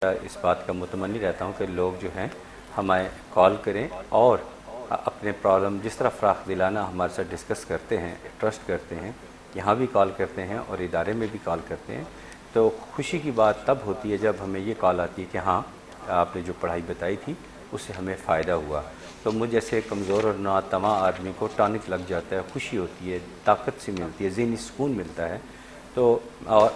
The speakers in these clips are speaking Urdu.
اس بات کا متمنی رہتا ہوں کہ لوگ جو ہیں ہمیں کال کریں اور اپنے پرابلم جس طرح فراخ دلانہ ہمارے ساتھ ڈسکس کرتے ہیں، ٹرسٹ کرتے ہیں، یہاں بھی کال کرتے ہیں اور ادارے میں بھی کال کرتے ہیں، تو خوشی کی بات تب ہوتی ہے جب ہمیں یہ کال آتی ہے کہ ہاں آپ نے جو پڑھائی بتائی تھی اس سے ہمیں فائدہ ہوا، تو مجھ جیسے کمزور اور ناتواں آدمی کو ٹانک لگ جاتا ہے، خوشی ہوتی ہے، طاقت سی ملتی ہے، ذہنی سکون ملتا ہے۔ تو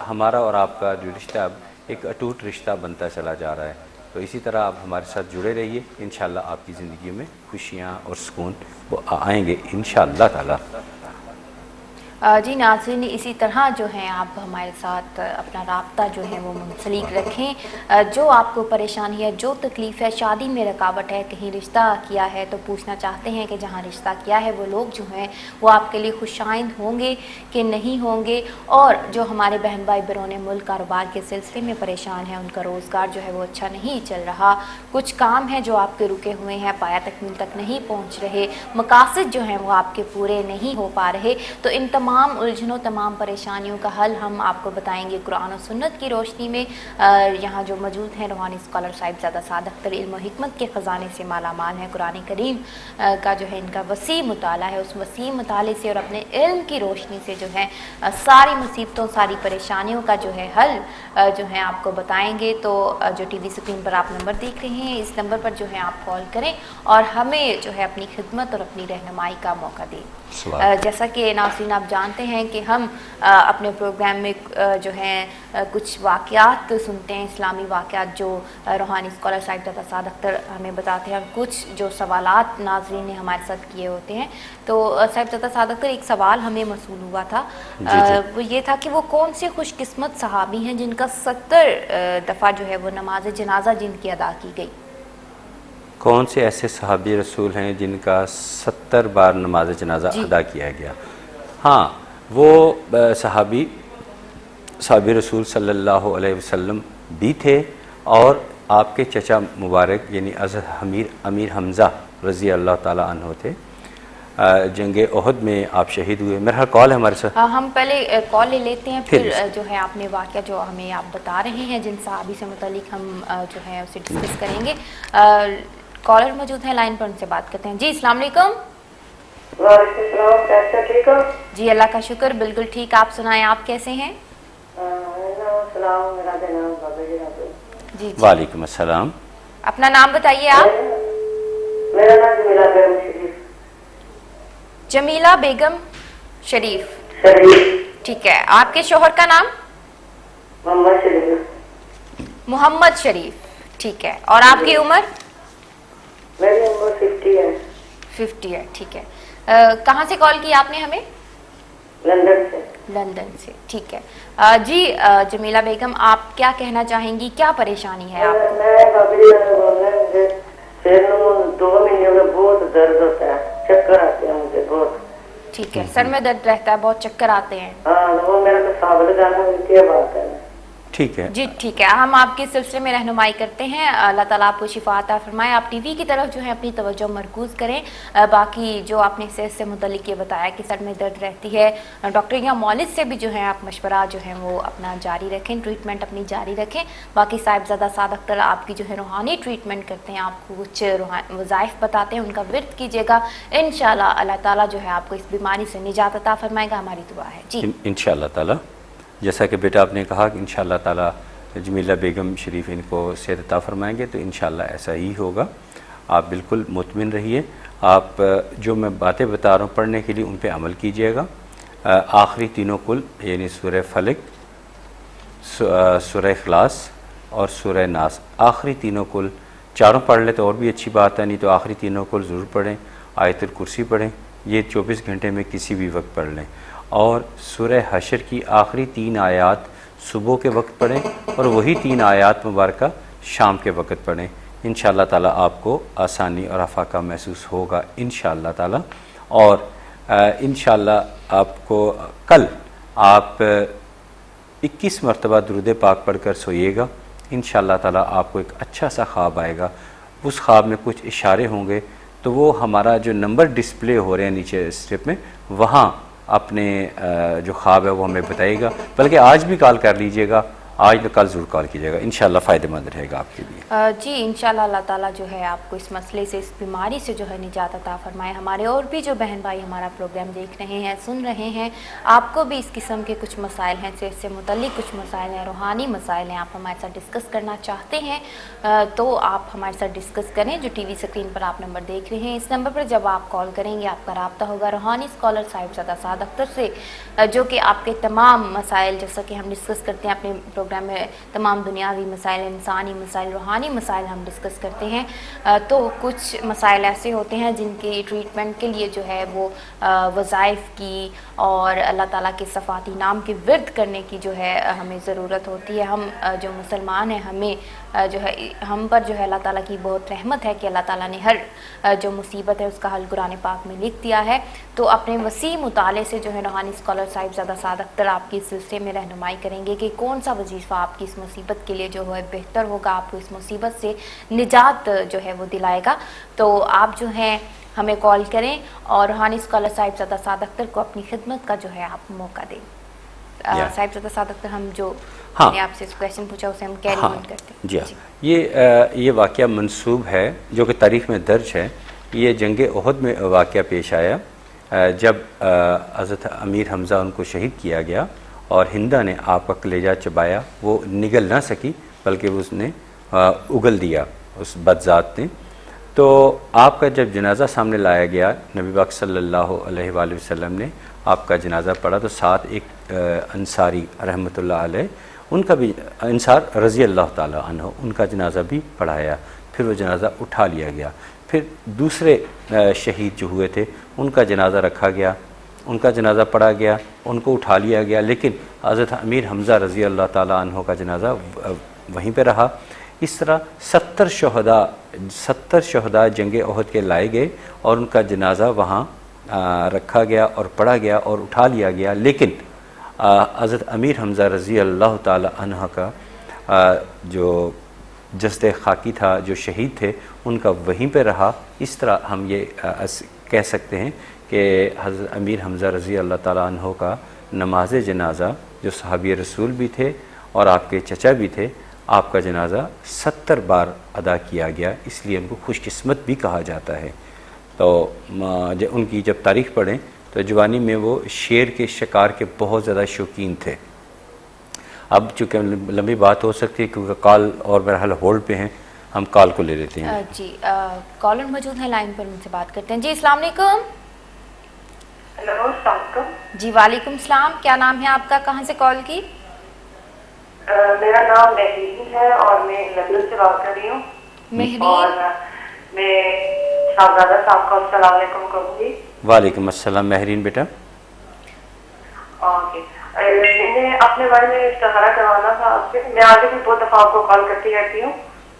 ہمارا اور آپ کا جو رشتہ اب ایک اٹوٹ رشتہ بنتا چلا جا رہا ہے، تو اسی طرح آپ ہمارے ساتھ جڑے رہیے، انشاءاللہ آپ کی زندگی میں خوشیاں اور سکون وہ آئیں گے انشاءاللہ تعالی۔ جی ناظرین، اسی طرح جو ہیں آپ ہمارے ساتھ اپنا رابطہ جو ہے وہ منسلک رکھیں۔ جو آپ کو پریشانی ہے، جو تکلیف ہے، شادی میں رکاوٹ ہے، کہیں رشتہ کیا ہے تو پوچھنا چاہتے ہیں کہ جہاں رشتہ کیا ہے وہ لوگ جو ہیں وہ آپ کے لیے خوش آئند ہوں گے کہ نہیں ہوں گے، اور جو ہمارے بہن بھائی بیرون ملک کاروبار کے سلسلے میں پریشان ہیں، ان کا روزگار جو ہے وہ اچھا نہیں چل رہا، کچھ کام ہیں جو آپ کے رکے ہوئے ہیں، پایا تکمیل تک نہیں پہنچ رہے، مقاصد جو ہیں وہ آپ کے پورے نہیں ہو پا رہے، تو ان تمام الجھنوں، تمام پریشانیوں کا حل ہم آپ کو بتائیں گے قرآن و سنت کی روشنی میں۔ یہاں جو موجود ہیں روحانی اسکالر صاحبزادہ صادق تر علم و حکمت کے خزانے سے مالا مال ہیں، قرآن کریم کا جو ہے ان کا وسیع مطالعہ ہے، اس وسیع مطالعے سے اور اپنے علم کی روشنی سے جو ہے ساری مصیبتوں، ساری پریشانیوں کا جو ہے حل جو ہے آپ کو بتائیں گے۔ تو جو ٹی وی اسکرین پر آپ نمبر دیکھ رہے ہیں، اس نمبر پر جو ہے آپ کال کریں اور ہمیں جو ہے اپنی خدمت اور اپنی رہنمائی کا موقع دیں۔ جیسا کہ ناظرین آپ جانتے ہیں کہ ہم اپنے پروگرام میں جو ہے کچھ واقعات سنتے ہیں، اسلامی واقعات جو روحانی اسکالر صاحبزادہ صادق تر ہمیں بتاتے ہیں، اور کچھ جو سوالات ناظرین نے ہمارے ساتھ کیے ہوتے ہیں۔ تو صاحبزادہ صادق تر ایک سوال ہمیں موصول ہوا تھا، وہ یہ تھا کہ وہ کون سے خوش قسمت صحابی ہیں جن کا 70 دفعہ جو ہے وہ نماز جنازہ جن کی ادا کی گئی؟ کون سے ایسے صحابی رسول ہیں جن کا 70 بار نماز جنازہ ادا کیا گیا؟ ہاں، وہ صحابی رسول صلی اللہ علیہ وسلم بھی تھے، اور آپ کے چچا مبارک یعنی حضرت امیر حمزہ رضی اللہ تعالیٰ عنہ تھے۔ جنگ احد میں آپ شہید ہوئے۔ میرا کال ہے ہمارے ساتھ، ہم پہلے کال لے لیتے ہیں، پھر جو ہے آپ نے واقعہ جو ہمیں آپ بتا رہے ہیں جن صحابی سے متعلق ہم جو ہے اسے ڈسکس کریں گے۔ کالر موجود ہیں لائن پر، ان سے بات کرتے ہیں۔ جی السلام علیکم۔ وعلیکم السلام، کیسے ٹھیک ہو؟ جی اللہ کا شکر، بالکل ٹھیک، آپ سنائیں آپ کیسے ہیں؟ السلام، میرا نام بابا جی۔ جی وعلیکم السلام۔ اپنا نام بتائیے آپ۔ میرا نام جمیلہ بیگم شریف۔ جمیلہ بیگم شریف، ٹھیک ہے۔ آپ کے شوہر کا نام؟ محمد شریف۔ محمد شریف، ٹھیک ہے۔ اور آپ کی عمر؟ میری عمر 50 ہے۔ 50 ہے، ٹھیک ہے۔ کہاں سے کال کی آپ نے ہمیں؟ لندن سے۔ لندن سے، ٹھیک ہے۔ جی جمیلہ بیگم، آپ کیا کہنا چاہیں گی، کیا پریشانی ہے آپ کو؟ میں بابا جی مجھے سر میں 2 مہینے میں بہت درد ہوتا ہے، چکر آتے ہیں مجھے بہت۔ ٹھیک ہے، سر میں درد رہتا ہے، بہت چکر آتے ہیں۔ ہاں، وہ میرا پیشاب لگانا ہے، کیا بات ہے؟ ٹھیک ہے جی ٹھیک ہے، ہم آپ کے سلسلے میں رہنمائی کرتے ہیں، اللہ تعالیٰ آپ کو شفا عطا فرمائے۔ آپ ٹی وی کی طرف جو ہے اپنی توجہ مرکوز کریں۔ باقی جو آپ نے صحت سے متعلق یہ بتایا کہ سر میں درد رہتی ہے، ڈاکٹر یا مولد سے بھی جو ہے آپ مشورہ جو ہے وہ اپنا جاری رکھیں، ٹریٹمنٹ اپنی جاری رکھیں۔ باقی صاحبزادہ صادق تر آپ کی جو ہے روحانی ٹریٹمنٹ کرتے ہیں، آپ کو کچھ وظائف بتاتے ہیں، ان کا ورد کیجیے گا، انشاءاللہ اللہ تعالیٰ جو ہے آپ کو اس بیماری سے نجات عطا فرمائے گا، ہماری دعا ہے۔ جی انشاءاللہ تعالیٰ، جیسا کہ بیٹا آپ نے کہا کہ انشاءاللہ تعالیٰ جمیلہ بیگم شریف ان کو صحت عطا فرمائیں گے، تو انشاءاللہ ایسا ہی ہوگا، آپ بالکل مطمئن رہیے۔ آپ جو میں باتیں بتا رہا ہوں پڑھنے کے لیے ان پہ عمل کیجیے گا۔ آخری تینوں کل یعنی سورہ فلق، سورہ اخلاص اور سورہ ناس، آخری تینوں کل چاروں پڑھ لیں تو اور بھی اچھی بات ہے، نہیں تو آخری تینوں کل ضرور پڑھیں۔ آیت الکرسی پڑھیں، یہ 24 گھنٹے میں کسی بھی وقت پڑھ لیں، اور سورہ حشر کی آخری 3 آیات صبح کے وقت پڑھیں، اور وہی 3 آیات مبارکہ شام کے وقت پڑھیں۔ انشاءاللہ تعالیٰ آپ کو آسانی اور افاقہ محسوس ہوگا انشاءاللہ تعالیٰ۔ اور انشاءاللہ آپ کو کل آپ 21 مرتبہ درود پاک پڑھ کر سوئیے گا، انشاءاللہ تعالیٰ آپ کو ایک اچھا سا خواب آئے گا۔ اس خواب میں کچھ اشارے ہوں گے، تو وہ ہمارا جو نمبر ڈسپلے ہو رہے ہیں نیچے اسٹرپ میں، وہاں اپنے جو خواب ہے وہ ہمیں بتائے گا، بلکہ آج بھی کال کر لیجئے گا آج تو کل ضرور کال کیجیے گا، انشاءاللہ فائدہ مند رہے گا آپ کے لیے۔ جی انشاءاللہ اللہ تعالیٰ جو ہے آپ کو اس مسئلے سے، اس بیماری سے جو ہے نجات عطا فرمائے۔ ہمارے اور بھی جو بہن بھائی ہمارا پروگرام دیکھ رہے ہیں، سن رہے ہیں، آپ کو بھی اس قسم کے کچھ مسائل ہیں، صحت سے متعلق کچھ مسائل ہیں، روحانی مسائل ہیں، آپ ہمارے ساتھ ڈسکس کرنا چاہتے ہیں تو آپ ہمارے ساتھ ڈسکس کریں۔ جو ٹی وی اسکرین پر آپ نمبر دیکھ رہے ہیں، اس نمبر پر جب آپ کال کریں گے آپ کا رابطہ ہوگا روحانی اسکالر صاحبزادہ سعد اختر سے، جو کہ آپ کے تمام مسائل، جیسا کہ ہم ڈسکس کرتے ہیں اپنے پروگرام میں، تمام دنیاوی مسائل، انسانی مسائل، روحانی مسائل ہم ڈسکس کرتے ہیں، تو کچھ مسائل ایسے ہوتے ہیں جن کی ٹریٹمنٹ کے لیے جو ہے وہ وظائف کی اور اللہ تعالیٰ کے صفاتی نام کے ورد کرنے کی جو ہے ہمیں ضرورت ہوتی ہے۔ ہم جو مسلمان ہیں، ہمیں جو ہے ہم پر جو ہے اللہ تعالیٰ کی بہت رحمت ہے کہ اللہ تعالیٰ نے ہر جو مصیبت ہے اس کا حل قرآن پاک میں لکھ دیا ہے۔ تو اپنے وسیع مطالعے سے جو ہے روحانی اسکالر صاحبزادہ سعد اختر آپ کی اس سلسلے میں رہنمائی کریں گے کہ کون سا وظیفہ آپ کی اس مصیبت کے لیے جو ہے بہتر ہوگا، آپ کو اس مصیبت سے نجات جو ہے وہ دلائے گا۔ تو آپ جو ہیں ہمیں کال کریں اور روحانی اسکالر صاحبزادہ سعد اختر کو اپنی خدمت کا جو ہے آپ موقع دیں۔ صاحبزادہ سعد اختر، ہم جو میں نے آپ سے کویشچن پوچھا اسے ہم کیری آن کرتے ہیں۔ جی یہ واقعہ منسوب ہے جو کہ تاریخ میں درج ہے۔ یہ جنگ احد میں واقعہ پیش آیا جب حضرت امیر حمزہ ان کو شہید کیا گیا اور ہندا نے آپ کا کلیجہ چبایا، وہ نگل نہ سکی بلکہ اس نے اگل دیا اس بدذات نے۔ تو آپ کا جب جنازہ سامنے لایا گیا، نبی پاک صلی اللہ علیہ وآلہ وسلم نے آپ کا جنازہ پڑھا تو ساتھ ایک انصاری رحمۃ اللہ علیہ، ان کا بھی انصار رضی اللہ تعالیٰ عنہ، ان کا جنازہ بھی پڑھایا، پھر وہ جنازہ اٹھا لیا گیا۔ پھر دوسرے شہید جو ہوئے تھے ان کا جنازہ رکھا گیا، ان کا جنازہ پڑھا گیا، ان کو اٹھا لیا گیا، لیکن حضرت امیر حمزہ رضی اللہ تعالیٰ عنہ کا جنازہ وہیں پہ رہا۔ اس طرح 70 شہداء جنگ احد کے لائے گئے اور ان کا جنازہ وہاں رکھا گیا اور پڑھا گیا اور اٹھا لیا گیا، لیکن حضرت امیر حمزہ رضی اللہ تعالی عنہ کا جو جسد خاکی تھا، جو شہید تھے، ان کا وہیں پہ رہا۔ اس طرح ہم یہ کہہ سکتے ہیں کہ حضرت امیر حمزہ رضی اللہ تعالیٰ عنہ کا نماز جنازہ، جو صحابی رسول بھی تھے اور آپ کے چچا بھی تھے، آپ کا جنازہ 70 بار ادا کیا گیا، اس لیے ان کو خوش قسمت بھی کہا جاتا ہے۔ تو ان کی جب تاریخ پڑھیں تو جوانی میں وہ شیر کے شکار کے بہت زیادہ شوقین تھے۔ اب چونکہ لمبی بات ہو سکتی ہے کیونکہ کال اور بہرحال ہولڈ پہ ہیں، ہم کال کو لے لیتے ہیں۔ جی کالر موجود ہیں لائن پر، ان سے بات کرتے ہیں۔ جی السلام علیکم۔ ہیلو السلام علیکم۔ جی وعلیکم السلام، کیا نام ہے آپ کا، کہاں سے کال کی؟ میرا نام مہرین ہے اور میں لندن سے بات کر رہی ہوں۔ مہرین، اور میں صاحبزادہ صاحب کو السلام علیکم کہوں گی۔ وعلیکم السلام مہرین بیٹا۔ اوکے، میں نے اپنے بارے میں استخارہ کروانا تھا آپ سے۔ میں آگے بھی بہت دفعہ آپ کو کال کرتی رہتی ہوں،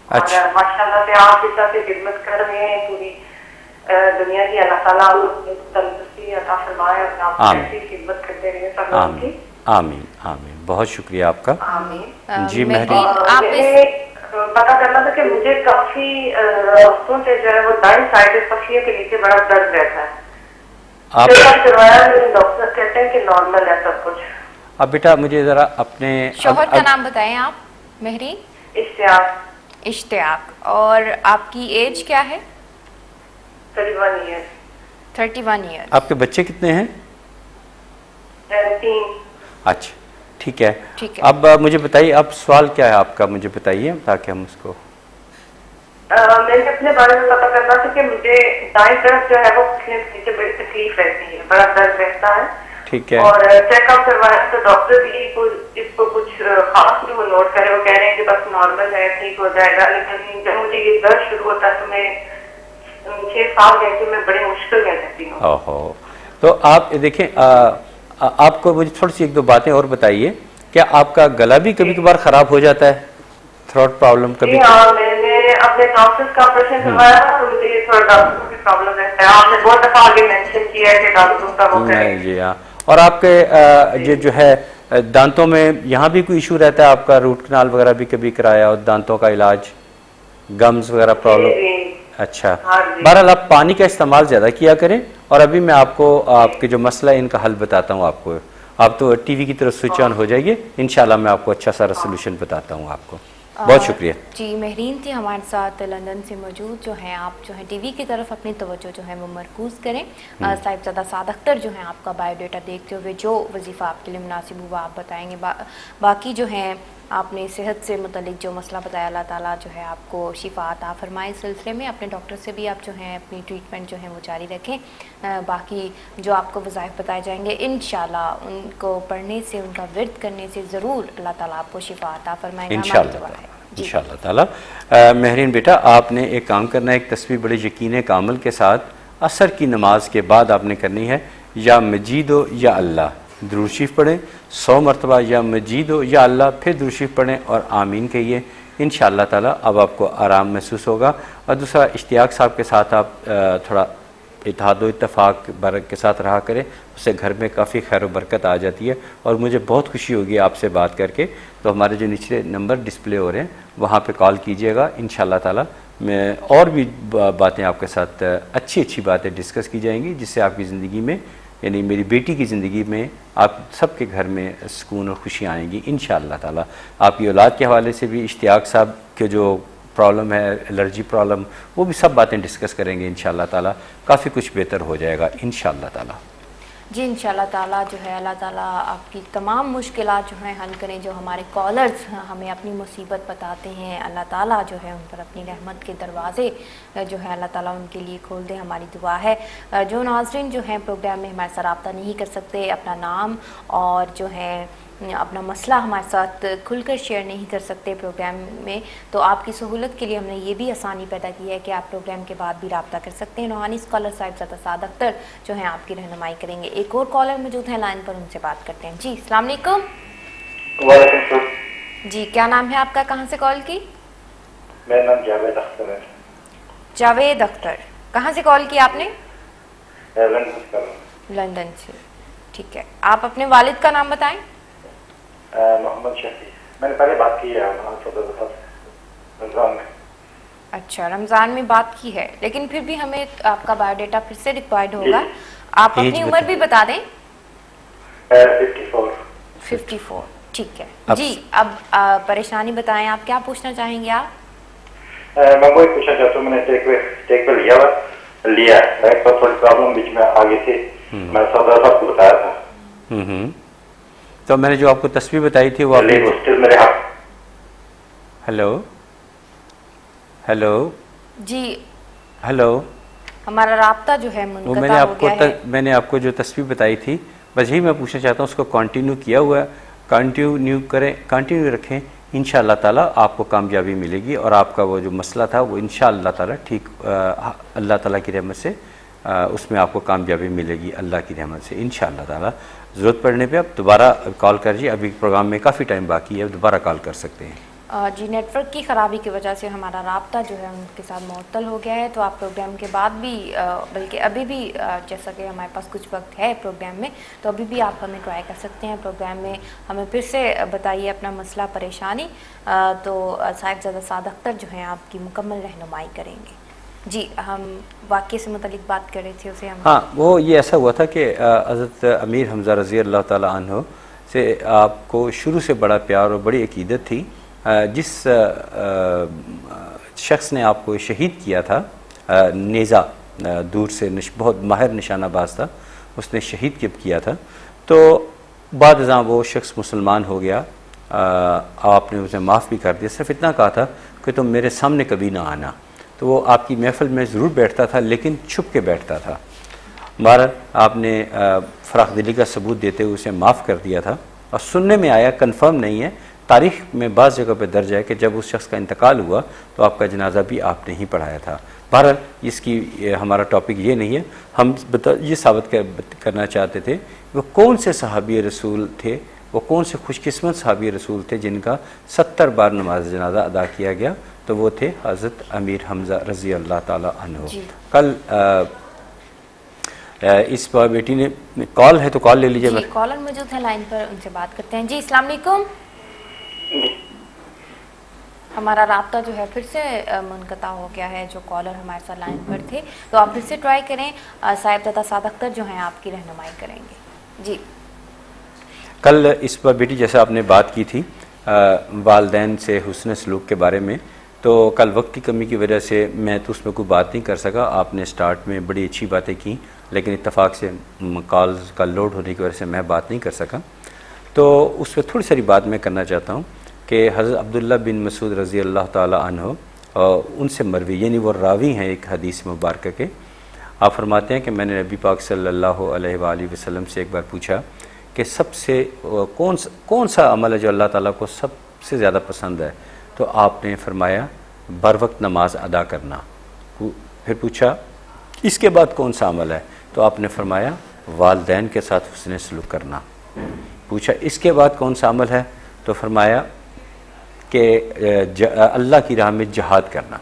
اور ماشاء اللہ سے آپ اس طرح سے خدمت کر رہے ہیں پوری دنیا کی۔ اللہ تعالیٰ تندرستی عطا فرمائے اور آپ ایسی خدمت کرتے رہے سب لوگوں کی۔ آمین آمین، بہت شکریہ آپ کا۔ آمین۔ جی مہرین، آپ پتا کرنا تھا کہ مجھے کافی ہفتوں سے جو ہے وہ دائیں سائڈ پسلیوں کے نیچے بڑا درد رہتا ہے۔ آپ کروایا، ڈاکٹر کہتے ہیں کہ نارمل ہے سب کچھ۔ اب بیٹا مجھے ذرا اپنے شوہر کا نام بتائیں آپ۔ مہرین اشتیاق۔ اشتیاق، اور آپ کی ایج کیا ہے؟ 31 ایئر۔ 31 ایئر۔ آپ کے بچے کتنے ہیں؟ 3۔ اچھا ٹھیک ہے۔ ٹھیک ہے، اب مجھے بتائیے اب سوال کیا ہے آپ کا، مجھے بتائیے تاکہ ہم اس کو۔ میں نے اپنے بارے میں پتا کرنا تھا کہ مجھے دائیں طرف جو ہے وہ نیچے بڑی تکلیف رہتی ہے، بڑا درد رہتا ہے۔ ٹھیک ہے، اور چیک اپ کروایا تو ڈاکٹر بھی اس کو کچھ خاص بھی وہ نوٹ کرے، وہ کہہ رہے ہیں کہ بس نارمل ہے، ٹھیک ہو جائے گا، لیکن جب مجھے یہ درد شروع ہوتا ہے تو میں 6-7 گھنٹے میں بڑی مشکل میں رہتی ہوں۔ اوہو، تو آپ دیکھیں آپ کو مجھے تھوڑی سی ایک دو باتیں اور بتائیے، کیا آپ کا گلا بھی کبھی کبھار خراب ہو جاتا ہے، تھروٹ پرابلم کبھی؟ جی ہاں، میں نے اپنے ٹانسلز کا آپریشن کروایا تھا تو مجھے تھوڑا ڈاکٹروں کی پرابلم ہے۔ آپ نے بہت دفعہ آگے مینشن کیا ہے کہ ڈاکٹروں کا وہ کریں۔ جی ہاں، اور آپ کے یہ جو ہے دانتوں میں یہاں بھی کوئی ایشو رہتا ہے آپ کا، روٹ کنال وغیرہ بھی کبھی کرایا اور دانتوں کا علاج، گمز وغیرہ پرابلم؟ اچھا، بہرحال آپ پانی کا استعمال زیادہ کیا کریں، اور ابھی میں آپ کو آپ کے جو مسئلہ ہے ان کا حل بتاتا ہوں آپ کو۔ آپ تو ٹی وی کی طرف سوئچ آن ہو جائیے، انشاءاللہ میں آپ کو اچھا سارا سلوشن بتاتا ہوں آپ کو. بہت شکریہ. جی مہرین تھی ہمارے ساتھ لندن سے موجود. جو ہیں آپ جو ہے ٹی وی کی طرف اپنی توجہ جو ہے وہ مرکوز کریں. صاحبزادہ سعد اختر جو ہیں آپ کا بایو ڈیٹا دیکھتے ہوئے جو وظیفہ آپ کے لیے مناسب ہوا آپ بتائیں گے. باقی جو ہیں آپ نے صحت سے متعلق جو مسئلہ بتایا، اللہ تعالیٰ جو ہے آپ کو شفا عطا فرمائے. اس سلسلے میں اپنے ڈاکٹر سے بھی آپ جو ہیں اپنی ٹریٹمنٹ جو ہے وہ جاری رکھیں. باقی جو آپ کو وظائف بتائے جائیں گے انشاءاللہ ان کو پڑھنے سے، ان کا ورد کرنے سے ضرور اللہ تعالیٰ آپ کو شفا عطا فرمائے گا. انشاءاللہ تعالیٰ. مہرین بیٹا، آپ نے ایک کام کرنا ہے، ایک تسبیح بڑے یقین کامل کے ساتھ عصر کی نماز کے بعد آپ نے کرنی ہے. یا مجید ہو یا اللہ، درود شریف پڑھیں 100 مرتبہ، یا مجید ہو یا اللہ، پھر درود شریف پڑھیں اور آمین کہیے. انشاءاللہ تعالیٰ اب آپ کو آرام محسوس ہوگا. اور دوسرا، اشتیاق صاحب کے ساتھ آپ تھوڑا اتحاد و اتفاق برکت کے ساتھ رہا کریں، اس سے گھر میں کافی خیر و برکت آ جاتی ہے. اور مجھے بہت خوشی ہوگی آپ سے بات کر کے. تو ہمارے جو نچلے نمبر ڈسپلے ہو رہے ہیں وہاں پہ کال کیجیے گا. انشاءاللہ تعالیٰ میں اور بھی باتیں آپ کے ساتھ اچھی باتیں ڈسکس کی جائیں گی، جس سے آپ کی زندگی میں، یعنی میری بیٹی کی زندگی میں، آپ سب کے گھر میں سکون اور خوشی آئیں گی انشاءاللہ تعالیٰ. آپ کی اولاد کے حوالے سے بھی اشتیاق صاحب کے جو پرابلم ہے، الرجی پرابلم، وہ بھی سب باتیں ڈسکس کریں گے انشاءاللہ تعالیٰ. کافی کچھ بہتر ہو جائے گا انشاءاللہ تعالیٰ. جی انشاءاللہ تعالیٰ جو ہے اللہ تعالیٰ آپ کی تمام مشکلات جو ہیں حل کریں. جو ہمارے کالرز ہمیں اپنی مصیبت بتاتے ہیں، اللہ تعالیٰ جو ہے ان پر اپنی رحمت کے دروازے جو ہے اللہ تعالیٰ ان کے لیے کھول دیں، ہماری دعا ہے. جو ناظرین جو ہیں پروگرام میں ہمارے ساتھ رابطہ نہیں کر سکتے، اپنا نام اور جو ہے اپنا مسئلہ ہمارے ساتھ کھل کر شیئر نہیں کر سکتے پروگرام میں، تو آپ کی سہولت کے لیے ہم نے یہ بھی آسانی پیدا کی ہے کہ آپ پروگرام کے بعد بھی رابطہ کر سکتے ہیں. روحانی اسکالر صاحبزادہ سعد اختر جو ہیں آپ کی رہنمائی کریں گے. ایک اور کالر موجود ہیں لائن پر، ان سے بات کرتے ہیں. جی السلام علیکم. وعلیکم السلام. جی کیا نام ہے آپ کا، کہاں سے کال کی؟ میرا نام جاوید اختر ہے. جاوید اختر، کہاں سے کال کی آپ نے؟ لندن سے. ٹھیک ہے، آپ اپنے والد کا نام بتائیں. محمد شفیع. میں نے پہلے بات کی ہے رمضان میں. اچھا، رمضان میں بات کی ہے، لیکن پھر بھی ہمیں آپ کا بایو ڈیٹا پھر سے ریکوائرڈ ہوگا. آپ اپنی عمر بھی بتا دیں. 54. ٹھیک ہے جی. اب پریشانی بتائیں، آپ کیا پوچھنا چاہیں گے؟ آپ میں وہی پوچھنا چاہتا ہوں. میں نے ٹیک پہ لیا ہے، تھوڑی پرابلم بیچ میں آگے تھی، میں صدر صاحب کو بتایا تھا. تو میں نے جو آپ کو تصویر بتائی تھی وہ ہیلو جی ہیلو، ہمارا رابطہ جو ہے منقطع ہو گیا ہے. میں نے آپ کو جو تصویر بتائی تھی بس یہی میں پوچھنا چاہتا ہوں، اس کو کنٹینیو کیا ہوا ہے، کنٹینیو کریں، کنٹینیو رکھیں. انشاءاللہ تعالیٰ آپ کو کامیابی ملے گی اور آپ کا وہ جو مسئلہ تھا وہ انشاءاللہ تعالیٰ ٹھیک، اللہ تعالیٰ کی رحمت سے اس میں آپ کو کامیابی ملے گی اللہ کی رحمت سے انشاءاللہ تعالیٰ. ضرورت پڑنے پہ آپ دوبارہ کال کریے. ابھی پروگرام میں کافی ٹائم باقی ہے، دوبارہ کال کر سکتے ہیں. جی نیٹ ورک کی خرابی کی وجہ سے ہمارا رابطہ جو ہے ان کے ساتھ معطل ہو گیا ہے. تو آپ پروگرام کے بعد بھی بلکہ ابھی بھی جیسا کہ ہمارے پاس کچھ وقت ہے پروگرام میں، تو ابھی بھی آپ ہمیں ٹرائی کر سکتے ہیں. پروگرام میں ہمیں پھر سے بتائیے اپنا مسئلہ پریشانی، تو صاحبزادہ سعد اختر جو ہیں آپ کی مکمل رہنمائی کریں گے. جی ہم واقعے سے متعلق بات کر رہے تھے اسے ہم. ہاں، وہ یہ ایسا ہوا تھا کہ حضرت امیر حمزہ رضی اللہ تعالیٰ عنہ سے آپ کو شروع سے بڑا پیار اور بڑی عقیدت تھی. جس شخص نے آپ کو شہید کیا تھا، نیزہ دور سے بہت ماہر نشانہ باز تھا، اس نے شہید کیا تھا. تو بعد ازاں وہ شخص مسلمان ہو گیا، آپ نے اسے معاف بھی کر دیا. صرف اتنا کہا تھا کہ تم میرے سامنے کبھی نہ آنا. تو وہ آپ کی محفل میں ضرور بیٹھتا تھا لیکن چھپ کے بیٹھتا تھا. بہرحال آپ نے فراخ دلی کا ثبوت دیتے ہوئے اسے معاف کر دیا تھا. اور سننے میں آیا، کنفرم نہیں ہے، تاریخ میں بعض جگہ پہ درج ہے کہ جب اس شخص کا انتقال ہوا تو آپ کا جنازہ بھی آپ نے ہی پڑھایا تھا. بہرحال اس کی ہمارا ٹاپک یہ نہیں ہے. ہم یہ ثابت کرنا چاہتے تھے وہ کون سے صحابی رسول تھے، وہ کون سے خوش قسمت صحابی رسول تھے جن کا 70 بار نماز جنازہ ادا کیا گیا. تو وہ تھے حضرت امیر حمزہ رضی اللہ تعالیٰ عنہ. کل اس پر بیٹی نے کال ہے تو کال لے لیجیے. کالر موجود ہے لائن پر، ان سے بات کرتے ہیں. جی السلام علیکم. ہمارا رابطہ جو ہے پھر سے منقطع ہو گیا ہے. جو کالر ہمارے ساتھ لائن پر تھے تو آپ پھر سے ٹرائی کریں. صاحبزادہ سعد اختر جو ہیں آپ کی رہنمائی کریں گے. جی کل اس پر بیٹی جیسا آپ نے بات کی تھی والدین سے حسن سلوک کے بارے میں، تو کل وقت کی کمی کی وجہ سے میں تو اس میں کوئی بات نہیں کر سکا. آپ نے سٹارٹ میں بڑی اچھی باتیں کی، لیکن اتفاق سے کالز کا لوڈ ہونے کی وجہ سے میں بات نہیں کر سکا. تو اس پہ تھوڑی ساری بات میں کرنا چاہتا ہوں کہ حضرت عبداللہ بن مسعود رضی اللہ تعالی عنہ ان سے مروی، یعنی وہ راوی ہیں ایک حدیث مبارکہ کے. آپ فرماتے ہیں کہ میں نے نبی پاک صلی اللہ علیہ وآلہ وسلم سے ایک بار پوچھا کہ سب سے کون سا عمل ہے جو اللہ تعالیٰ کو سب سے زیادہ پسند ہے؟ تو آپ نے فرمایا بر وقت نماز ادا کرنا. پھر پوچھا اس کے بعد کون سا عمل ہے؟ تو آپ نے فرمایا والدین کے ساتھ حسن سلوک کرنا. پوچھا اس کے بعد کون سا عمل ہے؟ تو فرمایا کہ اللہ کی راہ میں جہاد کرنا.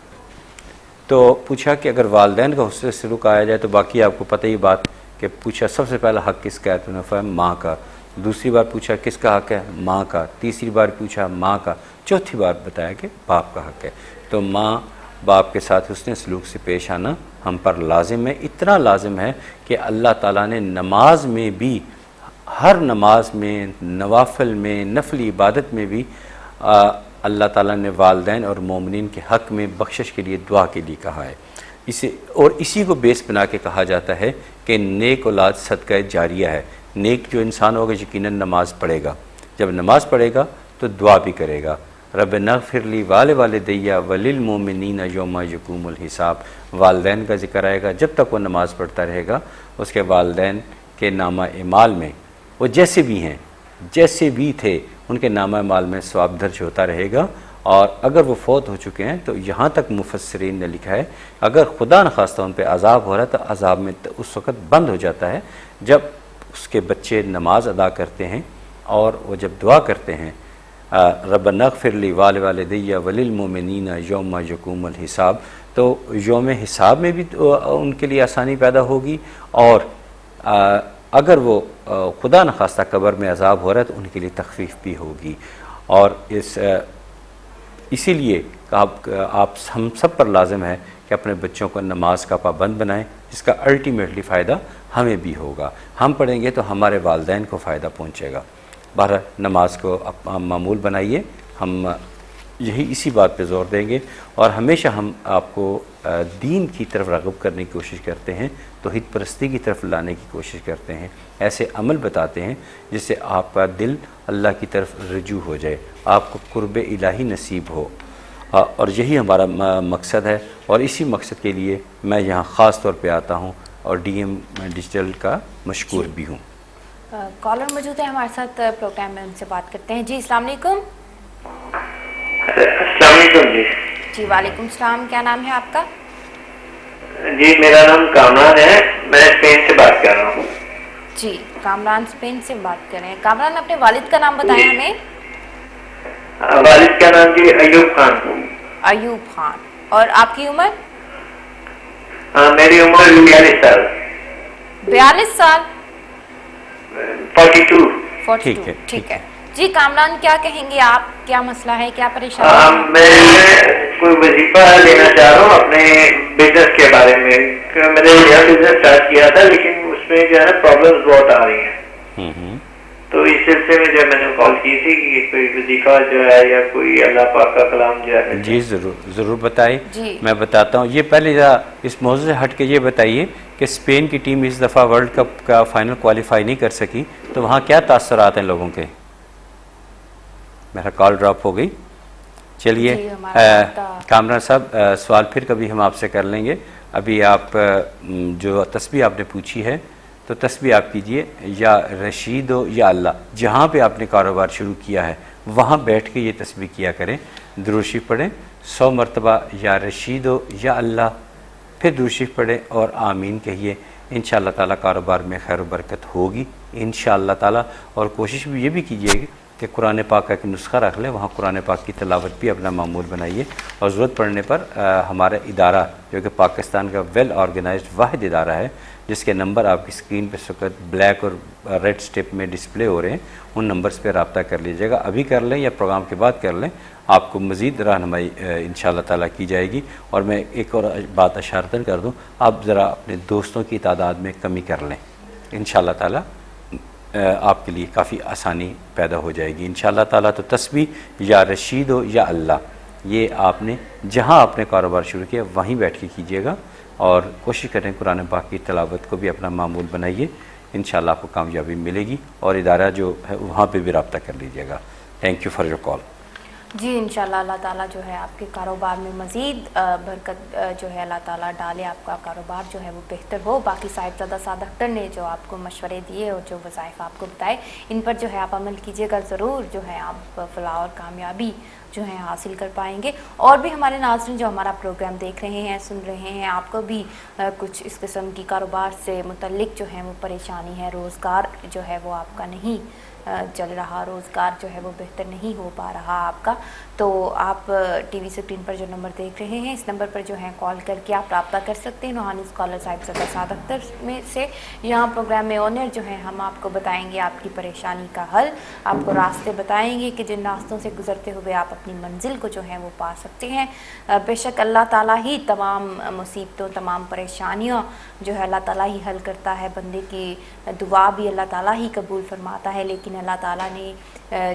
تو پوچھا کہ اگر والدین کا حسن سلوک آیا جائے تو باقی آپ کو پتہ ہی بات کہ پوچھا سب سے پہلا حق کس کا ہے؟ تو نے فرمایا ماں کا. دوسری بار پوچھا کس کا حق ہے؟ ماں کا. تیسری بار پوچھا ماں کا. چوتھی بار بتایا کہ باپ کا حق ہے. تو ماں باپ کے ساتھ حسن سلوک سے پیش آنا ہم پر لازم ہے. اتنا لازم ہے کہ اللہ تعالیٰ نے نماز میں بھی، ہر نماز میں، نوافل میں، نفلی عبادت میں بھی اللہ تعالیٰ نے والدین اور مومنین کے حق میں بخشش کے لیے دعا کے لیے کہا ہے. اسی کو بیس بنا کے کہا جاتا ہے کہ نیک اولاد صدقہ جاریہ ہے. نیک جو انسان ہوگا یقیناً نماز پڑھے گا. جب نماز پڑھے گا تو دعا بھی کرے گا. رب نغفر لی والدیہ وللمؤمنین یوم یقوم الحساب. والدین کا ذکر آئے گا. جب تک وہ نماز پڑھتا رہے گا اس کے والدین کے نامہ اعمال میں وہ جیسے بھی ہیں، جیسے بھی تھے، ان کے نامہ اعمال میں ثواب درج ہوتا رہے گا. اور اگر وہ فوت ہو چکے ہیں تو یہاں تک مفسرین نے لکھا ہے اگر خدا نخواستہ ان پہ عذاب ہو رہا ہے تو عذاب میں اس وقت بند ہو جاتا ہے جب اس کے بچے نماز ادا کرتے ہیں اور وہ جب دعا کرتے ہیں ربنا اغفر لی والدیہ وللمؤمنین یوم یقوم الحساب. تو یوم حساب میں بھی ان کے لیے آسانی پیدا ہوگی، اور اگر وہ خدا نخواستہ قبر میں عذاب ہو رہا ہے تو ان کے لیے تخفیف بھی ہوگی. اور اسی لیے آپ ہم سب پر لازم ہے کہ اپنے بچوں کو نماز کا پابند بنائیں، جس کا الٹیمیٹلی فائدہ ہمیں بھی ہوگا. ہم پڑھیں گے تو ہمارے والدین کو فائدہ پہنچے گا. بہرحال نماز کو معمول بنائیے. ہم اسی بات پہ زور دیں گے، اور ہمیشہ ہم آپ کو دین کی طرف راغب کرنے کی کوشش کرتے ہیں، توحید پرستی کی طرف لانے کی کوشش کرتے ہیں. ایسے عمل بتاتے ہیں جس سے آپ کا دل اللہ کی طرف رجوع ہو جائے، آپ کو قرب الہی نصیب ہو. اور یہی ہمارا مقصد ہے، اور اسی مقصد کے لیے میں یہاں خاص طور پہ آتا ہوں اور ڈی ایم ڈیجیٹل کا مشکور بھی ہوں. کالر موجود ہے ہمارے ساتھ پروگرام میں، ان سے بات کرتے ہیں. جی السلام علیکم. السلام علیکم. جی وعلیکم السلام. کیا نام ہے آپ کا؟ جی میرا نام کامران ہے، میں اسپین سے بات کر رہا ہوں. جی کامران اسپین سے بات کر رہے ہیں. کامران اپنے والد کا نام بتائیں ہمیں. والد کا نام جی ایوب خان. ایوب خان. اور آپ کی عمر؟ میری عمر 42 سال. 42 سال. 42. ٹھیک ہے. جی کامران کیا کہیں گے آپ؟ کیا مسئلہ ہے، کیا پریشانی ہے؟ میں کوئی وظیفہ لینا چاہ رہا ہوں اپنے بزنس کے بارے میں. میں نے نیا بزنس اسٹارٹ کیا تھا لیکن اس میں جو ہے نا پرابلمس بہت آ رہی ہیں. تو اس سلسلے میں جو میں نے کال کی تھی کہ کوئی وظیفہ جو ہے یا کوئی اللہ پاک کا کلام جو ہے. جی ضرور بتائیں. میں بتاتا ہوں. یہ پہلے اس موضوع سے ہٹ کے یہ بتائیے کہ اسپین کی ٹیم اس دفعہ ورلڈ کپ کا فائنل کوالیفائی نہیں کر سکی، تو وہاں کیا تاثرات ہیں لوگوں کے؟ میرا کال ڈراپ ہو گئی. چلیے کامران صاحب سوال پھر کبھی ہم آپ سے کر لیں گے. ابھی آپ جو تسبیح آپ نے پوچھی ہے تو تسبیح آپ کیجئے یا رشید ہو یا اللہ. جہاں پہ آپ نے کاروبار شروع کیا ہے وہاں بیٹھ کے یہ تسبیح کیا کریں. درود شریف پڑھیں 100 مرتبہ یا رشید ہو یا اللہ، پھر درود شریف پڑھیں اور آمین کہیے. انشاءاللہ تعالیٰ کاروبار میں خیر و برکت ہوگی انشاءاللہ تعالیٰ. اور کوشش بھی یہ بھی کیجیے کہ قرآن پاک کا ایک نسخہ رکھ لیں، وہاں قرآن پاک کی تلاوت بھی اپنا معمول بنائیے. اور ضرورت پڑنے پر ہمارا ادارہ جو کہ پاکستان کا ویل آرگنائزڈ واحد ادارہ ہے، جس کے نمبر آپ کی اسکرین پہ سکت بلیک اور ریڈ سٹپ میں ڈسپلے ہو رہے ہیں، ان نمبرز پہ رابطہ کر لیجیے گا. ابھی کر لیں یا پروگرام کے بعد کر لیں، آپ کو مزید رہنمائی انشاءاللہ تعالیٰ کی جائے گی. اور میں ایک اور بات اشارتاً کر دوں، آپ ذرا اپنے دوستوں کی تعداد میں کمی کر لیں. انشاءاللہ تعالیٰ آپ کے لیے کافی آسانی پیدا ہو جائے گی انشاءاللہ تعالیٰ۔ تو تسبیح یا رشید ہو یا اللہ، یہ آپ نے جہاں آپ نے کاروبار شروع کیا وہیں بیٹھ کے کیجیے گا، اور کوشش کریں قرآن پاک کی تلاوت کو بھی اپنا معمول بنائیے، انشاءاللہ آپ کو کامیابی ملے گی، اور ادارہ جو ہے وہاں پہ بھی رابطہ کر لیجیے گا۔ Thank you for your call. جی انشاءاللہ اللہ تعالیٰ جو ہے آپ کے کاروبار میں مزید برکت جو ہے اللہ تعالیٰ ڈالے، آپ کا کاروبار جو ہے وہ بہتر ہو۔ باقی صاحبزادہ سعد اختر نے جو آپ کو مشورے دیے اور جو وظائف آپ کو بتائے، ان پر جو ہے آپ عمل کیجیے گا، ضرور جو ہے آپ فلاح اور کامیابی جو ہے حاصل کر پائیں گے۔ اور بھی ہمارے ناظرین جو ہمارا پروگرام دیکھ رہے ہیں، سن رہے ہیں، آپ کو بھی کچھ اس قسم کی کاروبار سے متعلق جو ہے وہ پریشانی ہے، روزگار جو ہے وہ آپ کا نہیں چل رہا، روزگار جو ہے وہ بہتر نہیں ہو پا رہا آپ کا، تو آپ ٹی وی اسکرین پر جو نمبر دیکھ رہے ہیں، اس نمبر پر جو ہے کال کر کے آپ رابطہ کر سکتے ہیں روحانی اسکالر صاحبزادہ سعد اختر میں سے۔ یہاں پروگرام میں اونر جو ہے ہم آپ کو بتائیں گے آپ کی پریشانی کا حل، آپ کو راستے بتائیں گے کہ جن راستوں سے گزرتے ہوئے آپ اپنی منزل کو جو ہے وہ پا سکتے ہیں۔ بے شک اللہ تعالیٰ ہی تمام مصیبتوں، تمام پریشانیوں جو ہے اللہ تعالیٰ ہی حل کرتا ہے، بندے کی دعا بھی اللہ تعالیٰ ہی قبول فرماتا ہے، لیکن اللہ تعالیٰ نے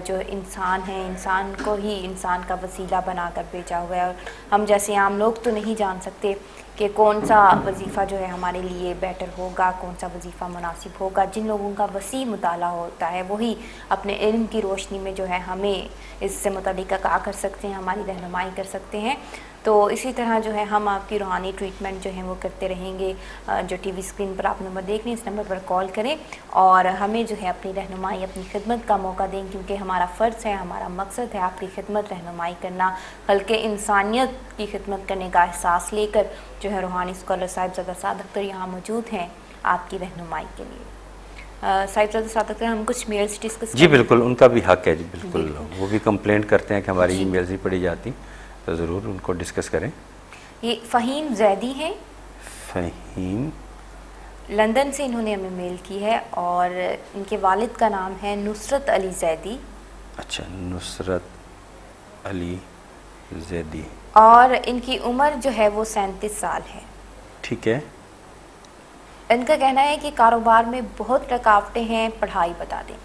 جو انسان ہے، انسان کو ہی انسان کا وسیلہ بنا کر بھیجا ہوا ہے، اور ہم جیسے عام لوگ تو نہیں جان سکتے کہ کون سا وظیفہ جو ہے ہمارے لیے بیٹر ہوگا، کون سا وظیفہ مناسب ہوگا۔ جن لوگوں کا وسیع مطالعہ ہوتا ہے وہی اپنے علم کی روشنی میں جو ہے ہمیں اس سے متعلق آگاہ کر سکتے ہیں، ہماری رہنمائی کر سکتے ہیں۔ تو اسی طرح جو ہے ہم آپ کی روحانی ٹریٹمنٹ جو ہے وہ کرتے رہیں گے۔ جو ٹی وی اسکرین پر آپ نمبر دیکھ رہے ہیں، اس نمبر پر کال کریں اور ہمیں جو ہے اپنی رہنمائی، اپنی خدمت کا موقع دیں، کیونکہ ہمارا فرض ہے، ہمارا مقصد ہے آپ کی خدمت، رہنمائی کرنا، خلق انسانیت کی خدمت کرنے کا احساس لے کر جو ہے روحانی اسکالر صاحبزادہ سعد اختر یہاں موجود ہیں آپ کی رہنمائی کے لیے۔ صاحبزادہ سعد اختر، ہم کچھ میلز ڈسکس جی بالکل، ان کا بھی حق ہے، جی بالکل، وہ بھی کمپلینٹ کرتے ہیں کہ ہماری ای میلز نہیں پڑھی جاتی، تو ضرور ان کو ڈسکس کریں۔ یہ فہیم زیدی ہیں، فہیم لندن سے انہوں نے ہمیں میل کی ہے، اور ان کے والد کا نام ہے نصرت علی زیدی۔ اچھا، نصرت علی زیدی، اور ان کی عمر جو ہے وہ 37 سال ہے۔ ٹھیک ہے۔ ان کا کہنا ہے کہ کاروبار میں بہت رکاوٹیں ہیں، پڑھائی بتا دیں۔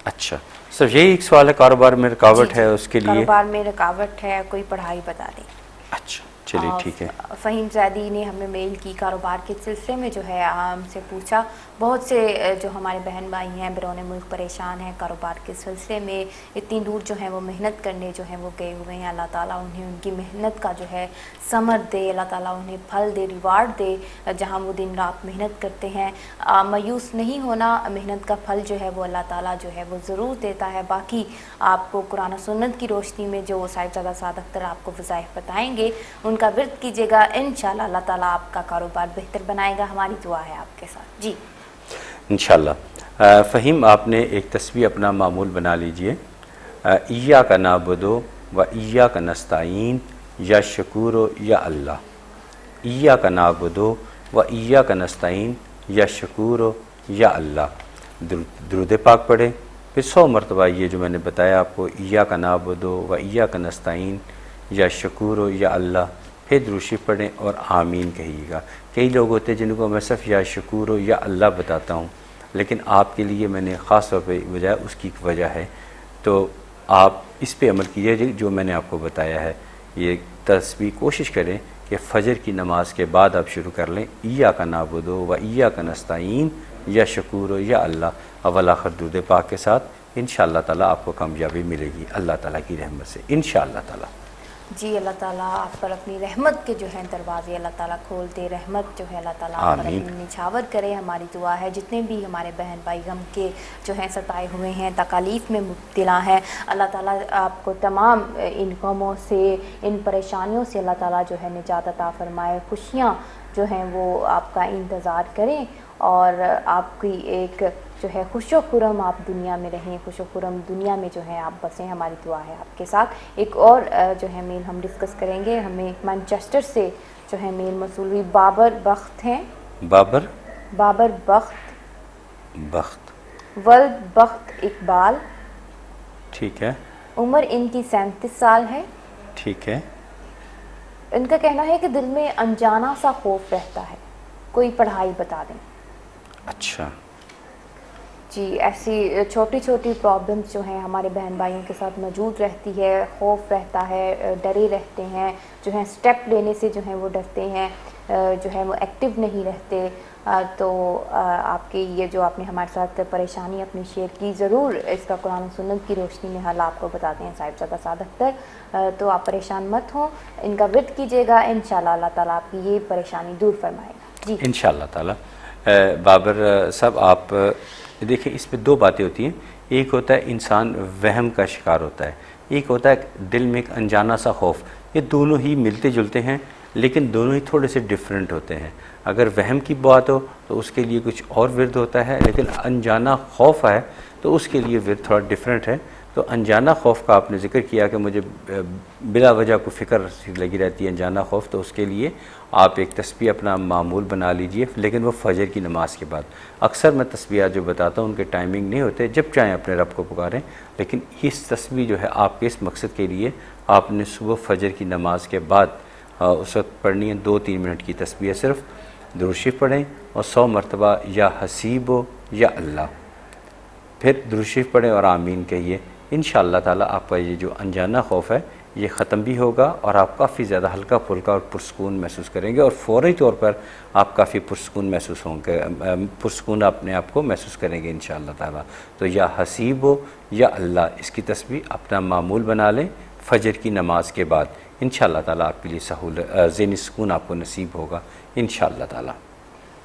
اچھا، صرف یہی ایک سوال ہے، کاروبار میں رکاوٹ ہے اس کے لیے؟ کاروبار میں رکاوٹ ہے، کوئی پڑھائی بتا دیں۔ اچھا چلیے ٹھیک ہے۔ فہیم زیدی نے ہمیں میل کی، کاروبار کے سلسلے میں جو ہے ہم سے پوچھا۔ بہت سے جو ہمارے بہن بھائی ہیں بیرون ملک پریشان ہیں کاروبار کے سلسلے میں، اتنی دور جو ہیں وہ محنت کرنے جو ہیں وہ گئے ہوئے ہیں۔ اللہ تعالیٰ انہیں ان کی محنت کا جو ہے ثمر دے، اللہ تعالیٰ انہیں پھل دے، ریوارڈ دے، جہاں وہ دن رات محنت کرتے ہیں۔ مایوس نہیں ہونا، محنت کا پھل جو ہے وہ اللہ تعالیٰ جو ہے وہ ضرور دیتا ہے۔ باقی آپ کو قرآن و سنت کی روشنی میں جو صاحبزادہ سعد اختر آپ کو وظائف بتائیں گے ان کا ورد کیجیے گا، انشاءاللہ اللہ تعالیٰ آپ کا کاروبار بہتر بنائے گا۔ ہماری دعا ہے آپ کے ساتھ۔ جی انشاءاللہ۔ فہیم، آپ نے ایک تسبیح اپنا معمول بنا لیجئے، ایاک نعبد و ایاک نستعین، یا شکور یا اللہ، ایاک نعبد و ایاک نستعین، یا شکور یا اللہ۔ درود پاک پڑھیں، پھر 100 مرتبہ یہ جو میں نے بتایا آپ کو، ایاک نعبد و ایاک نستعین، یا شکور یا اللہ، پھر درود شریف پڑھیں اور آمین کہیے گا۔ کئی لوگ ہوتے ہیں جن کو میں صرف یا شکور یا اللہ بتاتا ہوں، لیکن آپ کے لیے میں نے خاص طور پہ وجہ، اس کی ایک وجہ ہے، تو آپ اس پہ عمل کیجیے جو میں نے آپ کو بتایا ہے۔ یہ تسبیح کوشش کریں کہ فجر کی نماز کے بعد آپ شروع کر لیں، ایاک نعبد و ایاک نستعین، یا شکور یا اللہ، اول آخر درود پاک کے ساتھ۔ انشاءاللہ تعالیٰ آپ کو کامیابی ملے گی اللہ تعالیٰ کی رحمت سے، انشاءاللہ تعالیٰ۔ جی اللہ تعالیٰ آپ پر اپنی رحمت کے جو ہیں دروازے اللہ تعالیٰ کھول دے، رحمت جو ہے اللہ تعالیٰ آپ پر آمین۔ اپنی نچھاور کرے۔ ہماری دعا ہے جتنے بھی ہمارے بہن بھائی غم کے جو ہیں ستائے ہوئے ہیں، تکالیف میں مبتلا ہیں، اللہ تعالیٰ آپ کو تمام ان غموں سے، ان پریشانیوں سے اللہ تعالیٰ جو ہے نجات عطا فرمائے، خوشیاں جو ہیں وہ آپ کا انتظار کریں، اور آپ کی ایک جو ہے خوش و خرم آپ دنیا میں رہیں، خوش و خرم دنیا میں جو ہے آپ بسیں۔ ہماری دعا ہے آپ کے ساتھ۔ ایک اور جو ہے میل ہم ڈسکس کریں گے، ہمیں مانچسٹر سے جو ہے میل موصول ہوئی، بابر بخت ہیں، بابر بخت ولد بخت اقبال، ٹھیک ہے، عمر ان کی 37 سال ہے۔ ٹھیک ہے۔ ان کا کہنا ہے کہ دل میں انجانا سا خوف رہتا ہے، کوئی پڑھائی بتا دیں۔ اچھا، جی ایسی چھوٹی چھوٹی پرابلمس جو ہیں ہمارے بہن بھائیوں کے ساتھ موجود رہتی ہے، خوف رہتا ہے، ڈرے رہتے ہیں، جو ہیں سٹیپ لینے سے جو ہیں وہ ڈرتے ہیں، جو ہے وہ ایکٹیو نہیں رہتے. تو آپ کی یہ جو آپ نے ہمارے ساتھ پریشانی اپنی شیئر کی، ضرور اس کا قرآن و سنت کی روشنی میں حل آپ کو بتاتے ہیں صاحبزادہ سعد اختر. تو آپ پریشان مت ہوں، ان کا ورد کیجیے گا، انشاءاللہ اللہ تعالیٰ آپ کی یہ پریشانی دور فرمائے گا. جی انشاءاللہ تعالیٰ. بابر صاحب آپ دیکھیں، اس میں دو باتیں ہوتی ہیں. ایک ہوتا ہے انسان وہم کا شکار ہوتا ہے، ایک ہوتا ہے دل میں ایک انجانا سا خوف. یہ دونوں ہی ملتے جلتے ہیں لیکن دونوں ہی تھوڑے سے ڈیفرنٹ ہوتے ہیں. اگر وہم کی بات ہو تو اس کے لیے کچھ اور ورد ہوتا ہے، لیکن انجانا خوف ہے تو اس کے لیے ورد تھوڑا ڈیفرنٹ ہے. تو انجانا خوف کا آپ نے ذکر کیا کہ مجھے بلا وجہ کو فکر لگی رہتی ہے انجانا خوف، تو اس کے لیے آپ ایک تسبیح اپنا معمول بنا لیجئے، لیکن وہ فجر کی نماز کے بعد. اکثر میں تسبیحات جو بتاتا ہوں ان کے ٹائمنگ نہیں ہوتے، جب چاہیں اپنے رب کو پکاریں، لیکن اس تسبیح جو ہے آپ کے اس مقصد کے لیے آپ نے صبح فجر کی نماز کے بعد اس وقت پڑھنی ہے. 2-3 منٹ کی تسبیح صرف درود شریف پڑھیں اور 100 مرتبہ یا حسیب و یا اللہ، پھر درود شریف پڑھیں اور آمین کہیے. انشاءاللہ تعالیٰ آپ کا یہ جو انجانا خوف ہے یہ ختم بھی ہوگا اور آپ کافی زیادہ ہلکا پھلکا اور پرسکون محسوس کریں گے، اور فوری طور پر آپ کافی پرسکون محسوس ہوں گے، پرسکون اپنے آپ کو محسوس کریں گے انشاءاللہ تعالیٰ. تو یا حسیب و یا اللہ اس کی تسبیح اپنا معمول بنا لیں فجر کی نماز کے بعد. انشاءاللہ تعالیٰ آپ کے لیے ذہنی سکون آپ کو نصیب ہوگا انشاءاللہ تعالیٰ.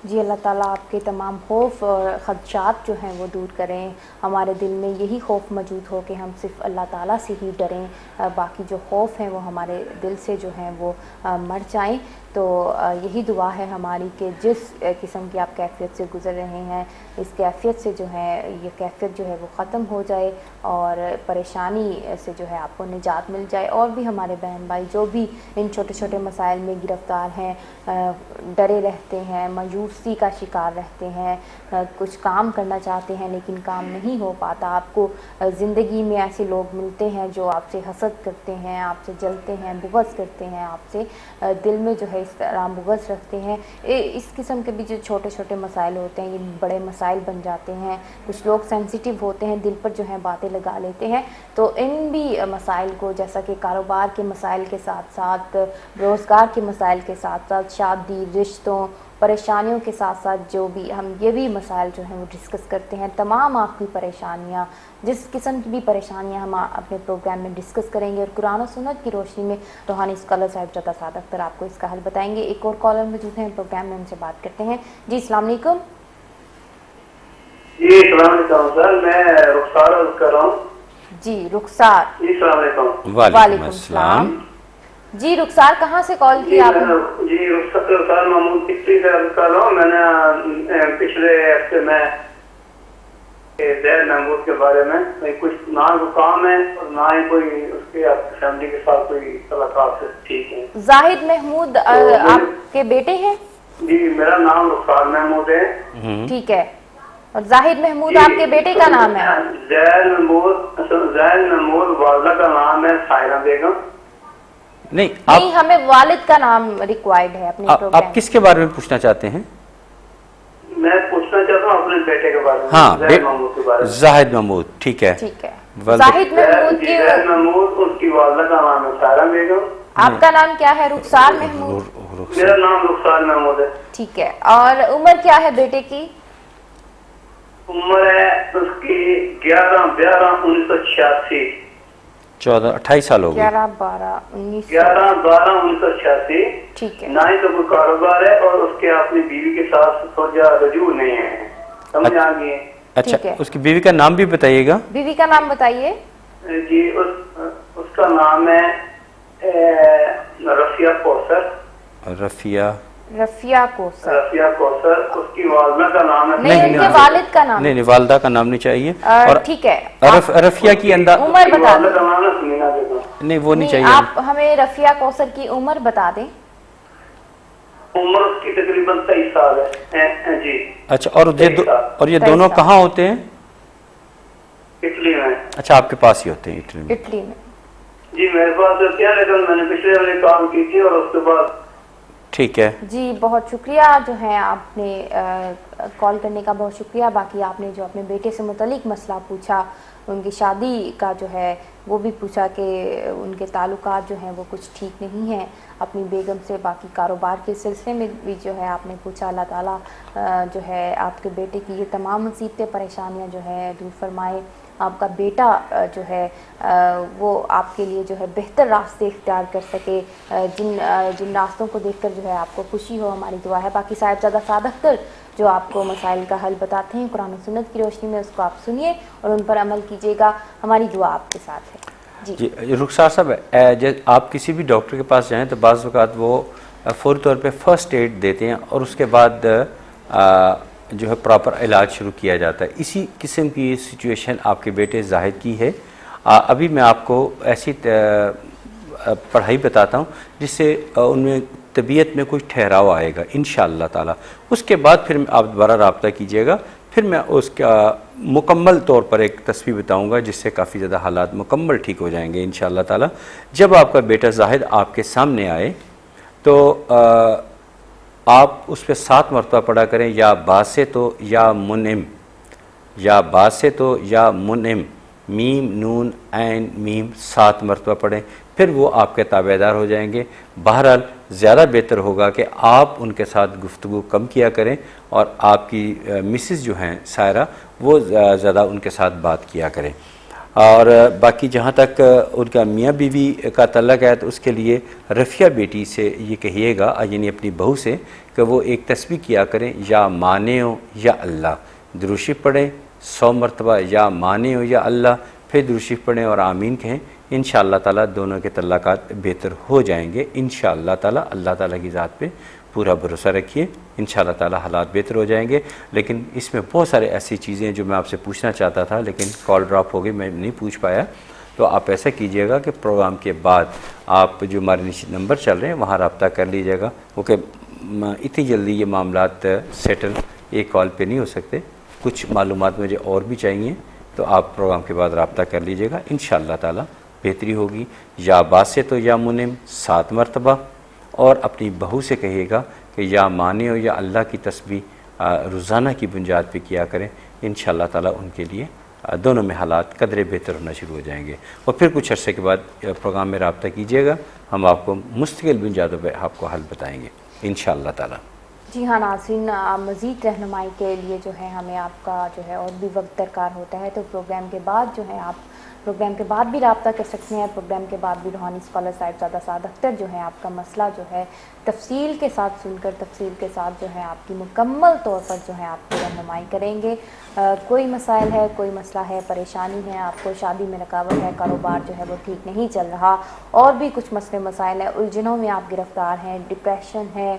جی اللہ تعالیٰ آپ کے تمام خوف اور خدشات جو ہیں وہ دور کریں. ہمارے دل میں یہی خوف موجود ہو کہ ہم صرف اللہ تعالیٰ سے ہی ڈریں، باقی جو خوف ہیں وہ ہمارے دل سے جو ہیں وہ مر جائیں. تو یہی دعا ہے ہماری کہ جس قسم کی آپ کیفیت سے گزر رہے ہیں اس کیفیت سے جو ہے یہ کیفیت جو ہے وہ ختم ہو جائے اور پریشانی سے جو ہے آپ کو نجات مل جائے. اور بھی ہمارے بہن بھائی جو بھی ان چھوٹے چھوٹے مسائل میں گرفتار ہیں، ڈرے رہتے ہیں، مایوسی کا شکار رہتے ہیں، کچھ کام کرنا چاہتے ہیں لیکن کام نہیں ہو پاتا، آپ کو زندگی میں ایسے لوگ ملتے ہیں جو آپ سے حسد کرتے ہیں، آپ سے جلتے ہیں، بغض کرتے ہیں، آپ سے دل میں جو ہے اس طرح بغض رکھتے ہیں. اس قسم کے بھی جو چھوٹے چھوٹے مسائل ہوتے ہیں یہ بڑے مسائل بن جاتے ہیں. کچھ لوگ سینسیٹیو ہوتے ہیں، دل پر جو ہے باتیں لگا لیتے ہیں. تو ان بھی مسائل کو، جیسا کہ کاروبار کے مسائل کے ساتھ ساتھ روزگار کے مسائل کے ساتھ ساتھ شادی، رشتوں، پریشانیوں کے ساتھ ساتھ جو بھی ہم یہ بھی مسائل جو ہیں وہ ڈسکس کرتے ہیں. تمام آپ کی پریشانیاں، جس قسم کی بھی پریشانیاں ہم اپنے پروگرام میں ڈسکس کریں گے اور قرآن و سنت کی روشنی میں روحانی اسکالر صاحبزادہ سعد اختر آپ کو اس کا حل بتائیں گے. ایک اور کالر موجود ہیں پروگرام میں، ان سے بات کرتے ہیں. جی السلام علیکم. جی السلام علیکم سر، میں رخسار کر رہا ہوں. جی رخسار. جی السلام علیکم. وعلیکم السلام. جی رخسار کہاں سے کال کی آپ نے؟ جی رخسار محمود پچھلی سے کر رہا ہوں. میں نے پچھلے ہفتے میں زیر محمود کے بارے میں کچھ نہ کوئی کام ہے اور نہ ہی کوئی اس کے فیملی کے ساتھ کوئی تعلقات سے ٹھیک ہے. زاہد محمود آپ کے بیٹے ہیں؟ جی میرا نام رخسار محمود ہے. ٹھیک ہے. اور زاہد محمود آپ کے بیٹے کا نام ہے؟ زید محمود، والدہ کا نام ہے سائرہ بیگم. نہیں ہمیں والد کا نام ریکوائرڈ ہے اپنے پروگرام. آپ کس کے بارے میں پوچھنا چاہتے ہیں؟ میں پوچھنا چاہتا ہوں اپنے بیٹے کے بارے میں. ہاں زید محمود کے بارے میں. زاہد محمود. ٹھیک ہے. ٹھیک ہے. زاہد محمود کی، زید محمود اس کی والدہ کا نام ہے سائرہ بیگم. آپ کا نام کیا ہے؟ رخسار محمود. میرا نام رخسار محمود ہے. ٹھیک ہے. اور عمر کیا ہے بیٹے کی؟ عمر ہے اس کی 11/12/1986. 14-28 سال ہو گئے. 11/12/1986. ٹھیک ہے. نہ ہی تو کوئی کاروبار ہے اور اس کے اپنی بیوی کے ساتھ سوچا رجوع نہیں ہے. سمجھ آ گئی ہے. اچھا اس کی بیوی کا نام بھی بتائیے گا. بیوی کا نام بتائیے. جی اس کا نام ہے رفیہ کوثر. رفیہ کوثر. اس کی والدہ کا نام ہے. نہیں ان کے والد کا نام. نہیں والدہ کا نام نہیں چاہیے. اور ٹھیک ہے. رفیہ کی انداز عمر بتا دیں. نہیں وہ نہیں چاہیے. آپ ہمیں رفیہ کوثر کی عمر بتا دیں. عمر اس کی تقریباً 23 سال ہے. جی اچھا. اور یہ دونوں کہاں ہوتے ہیں؟ اٹلی میں. اچھا آپ کے پاس ہی ہوتے ہیں اٹلی میں. اٹلی میں. جی میرے پاس ہوتے ہیں لیکن میں نے پچھلے والے کام کی تھی اور اس کے بعد ٹھیک ہے جی بہت شکریہ جو ہے آپ نے کال کرنے کا بہت شکریہ. باقی آپ نے جو اپنے بیٹے سے متعلق مسئلہ پوچھا, ان کی شادی کا جو ہے وہ بھی پوچھا کہ ان کے تعلقات جو ہیں وہ کچھ ٹھیک نہیں ہیں اپنی بیگم سے. باقی کاروبار کے سلسلے میں بھی جو ہے آپ نے پوچھا. اللہ تعالیٰ جو ہے آپ کے بیٹے کی یہ تمام مصیبتیں پریشانیاں جو ہے دور فرمائے. آپ کا بیٹا جو ہے وہ آپ کے لیے جو ہے بہتر راستے اختیار کر سکے, جن راستوں کو دیکھ کر جو ہے آپ کو خوشی ہو, ہماری دعا ہے. باقی صاحبزادہ سعد اختر جو آپ کو مسائل کا حل بتاتے ہیں قرآن و سنت کی روشنی میں, اس کو آپ سنیے اور ان پر عمل کیجیے گا. ہماری دعا آپ کے ساتھ ہے. جی رخسار صاحب, آپ کسی بھی ڈاکٹر کے پاس جائیں تو بعض اوقات وہ فوری طور پہ فرسٹ ایڈ دیتے ہیں اور اس کے بعد جو ہے پراپر علاج شروع کیا جاتا ہے. اسی قسم کی سچویشن آپ کے بیٹے زاہد کی ہے. ابھی میں آپ کو ایسی پڑھائی بتاتا ہوں جس سے ان میں طبیعت میں کچھ ٹھہراؤ آئے گا انشاءاللہ تعالی. اس کے بعد پھر آپ دوبارہ رابطہ کیجیے گا, پھر میں اس کا مکمل طور پر ایک تصویر بتاؤں گا جس سے کافی زیادہ حالات مکمل ٹھیک ہو جائیں گے انشاءاللہ تعالی. جب آپ کا بیٹا زاہد آپ کے سامنے آئے تو آپ اس پہ 7 مرتبہ پڑھا کریں, یا باسط یا منعم, یا باسط یا منعم, میم نون عین میم 7 مرتبہ پڑھیں, پھر وہ آپ کے تابع دار ہو جائیں گے. بہرحال زیادہ بہتر ہوگا کہ آپ ان کے ساتھ گفتگو کم کیا کریں اور آپ کی مسز جو ہیں سائرہ وہ زیادہ ان کے ساتھ بات کیا کریں. اور باقی جہاں تک ان کا میاں بیوی کا تعلق ہے تو اس کے لیے رفیہ بیٹی سے یہ کہیے گا, یعنی اپنی بہو سے, کہ وہ ایک تسبیح کیا کریں, یا مانعو یا اللہ, درود شریف پڑھیں 100 مرتبہ, یا مانعو یا اللہ, پھر درود شریف پڑھیں اور آمین کہیں. انشاءاللہ تعالی دونوں کے تعلقات بہتر ہو جائیں گے انشاءاللہ تعالی. اللہ تعالی کی ذات پہ پورا بھروسہ رکھیے, انشاءاللہ تعالی حالات بہتر ہو جائیں گے. لیکن اس میں بہت سارے ایسی چیزیں جو میں آپ سے پوچھنا چاہتا تھا لیکن کال ڈراپ ہو گئی, میں نہیں پوچھ پایا. تو آپ ایسا کیجئے گا کہ پروگرام کے بعد آپ جو ہمارے نیچے نمبر چل رہے ہیں وہاں رابطہ کر لیجئے گا, کیونکہ اتنی جلدی یہ معاملات سیٹل ایک کال پہ نہیں ہو سکتے. کچھ معلومات مجھے اور بھی چاہیے تو آپ پروگرام کے بعد رابطہ کر لیجئے گا, انشاءاللہ تعالی بہتری ہوگی. یا باسط یا منعم 7 مرتبہ, اور اپنی بہو سے کہیے گا کہ یا مانع یا اللہ کی تسبیح روزانہ کی بنیاد پہ کیا کریں. انشاءاللہ تعالی ان کے لیے دونوں میں حالات قدرے بہتر ہونا شروع ہو جائیں گے. اور پھر کچھ عرصے کے بعد پروگرام میں رابطہ کیجیے گا, ہم آپ کو مستقل بنیادوں پہ آپ کو حل بتائیں گے انشاءاللہ تعالی. جی ہاں ناظرین, مزید رہنمائی کے لیے جو ہے ہمیں آپ کا جو ہے اور بھی وقت درکار ہوتا ہے, تو پروگرام کے بعد جو ہے آپ پروگرام کے بعد بھی رابطہ کر سکتے ہیں. پروگرام کے بعد بھی روحانی اسکالر صاحبزادہ سعد اختر جو ہے آپ کا مسئلہ جو ہے تفصیل کے ساتھ سن کر, تفصیل کے ساتھ جو ہے آپ کی مکمل طور پر جو ہے آپ کی رہنمائی کریں گے. کوئی مسائل ہے, کوئی مسئلہ ہے, پریشانی ہے, آپ کو شادی میں رکاوٹ ہے, کاروبار جو ہے وہ ٹھیک نہیں چل رہا, اور بھی کچھ مسئلے مسائل ہیں, الجھنوں میں آپ گرفتار ہیں, ڈپریشن ہے,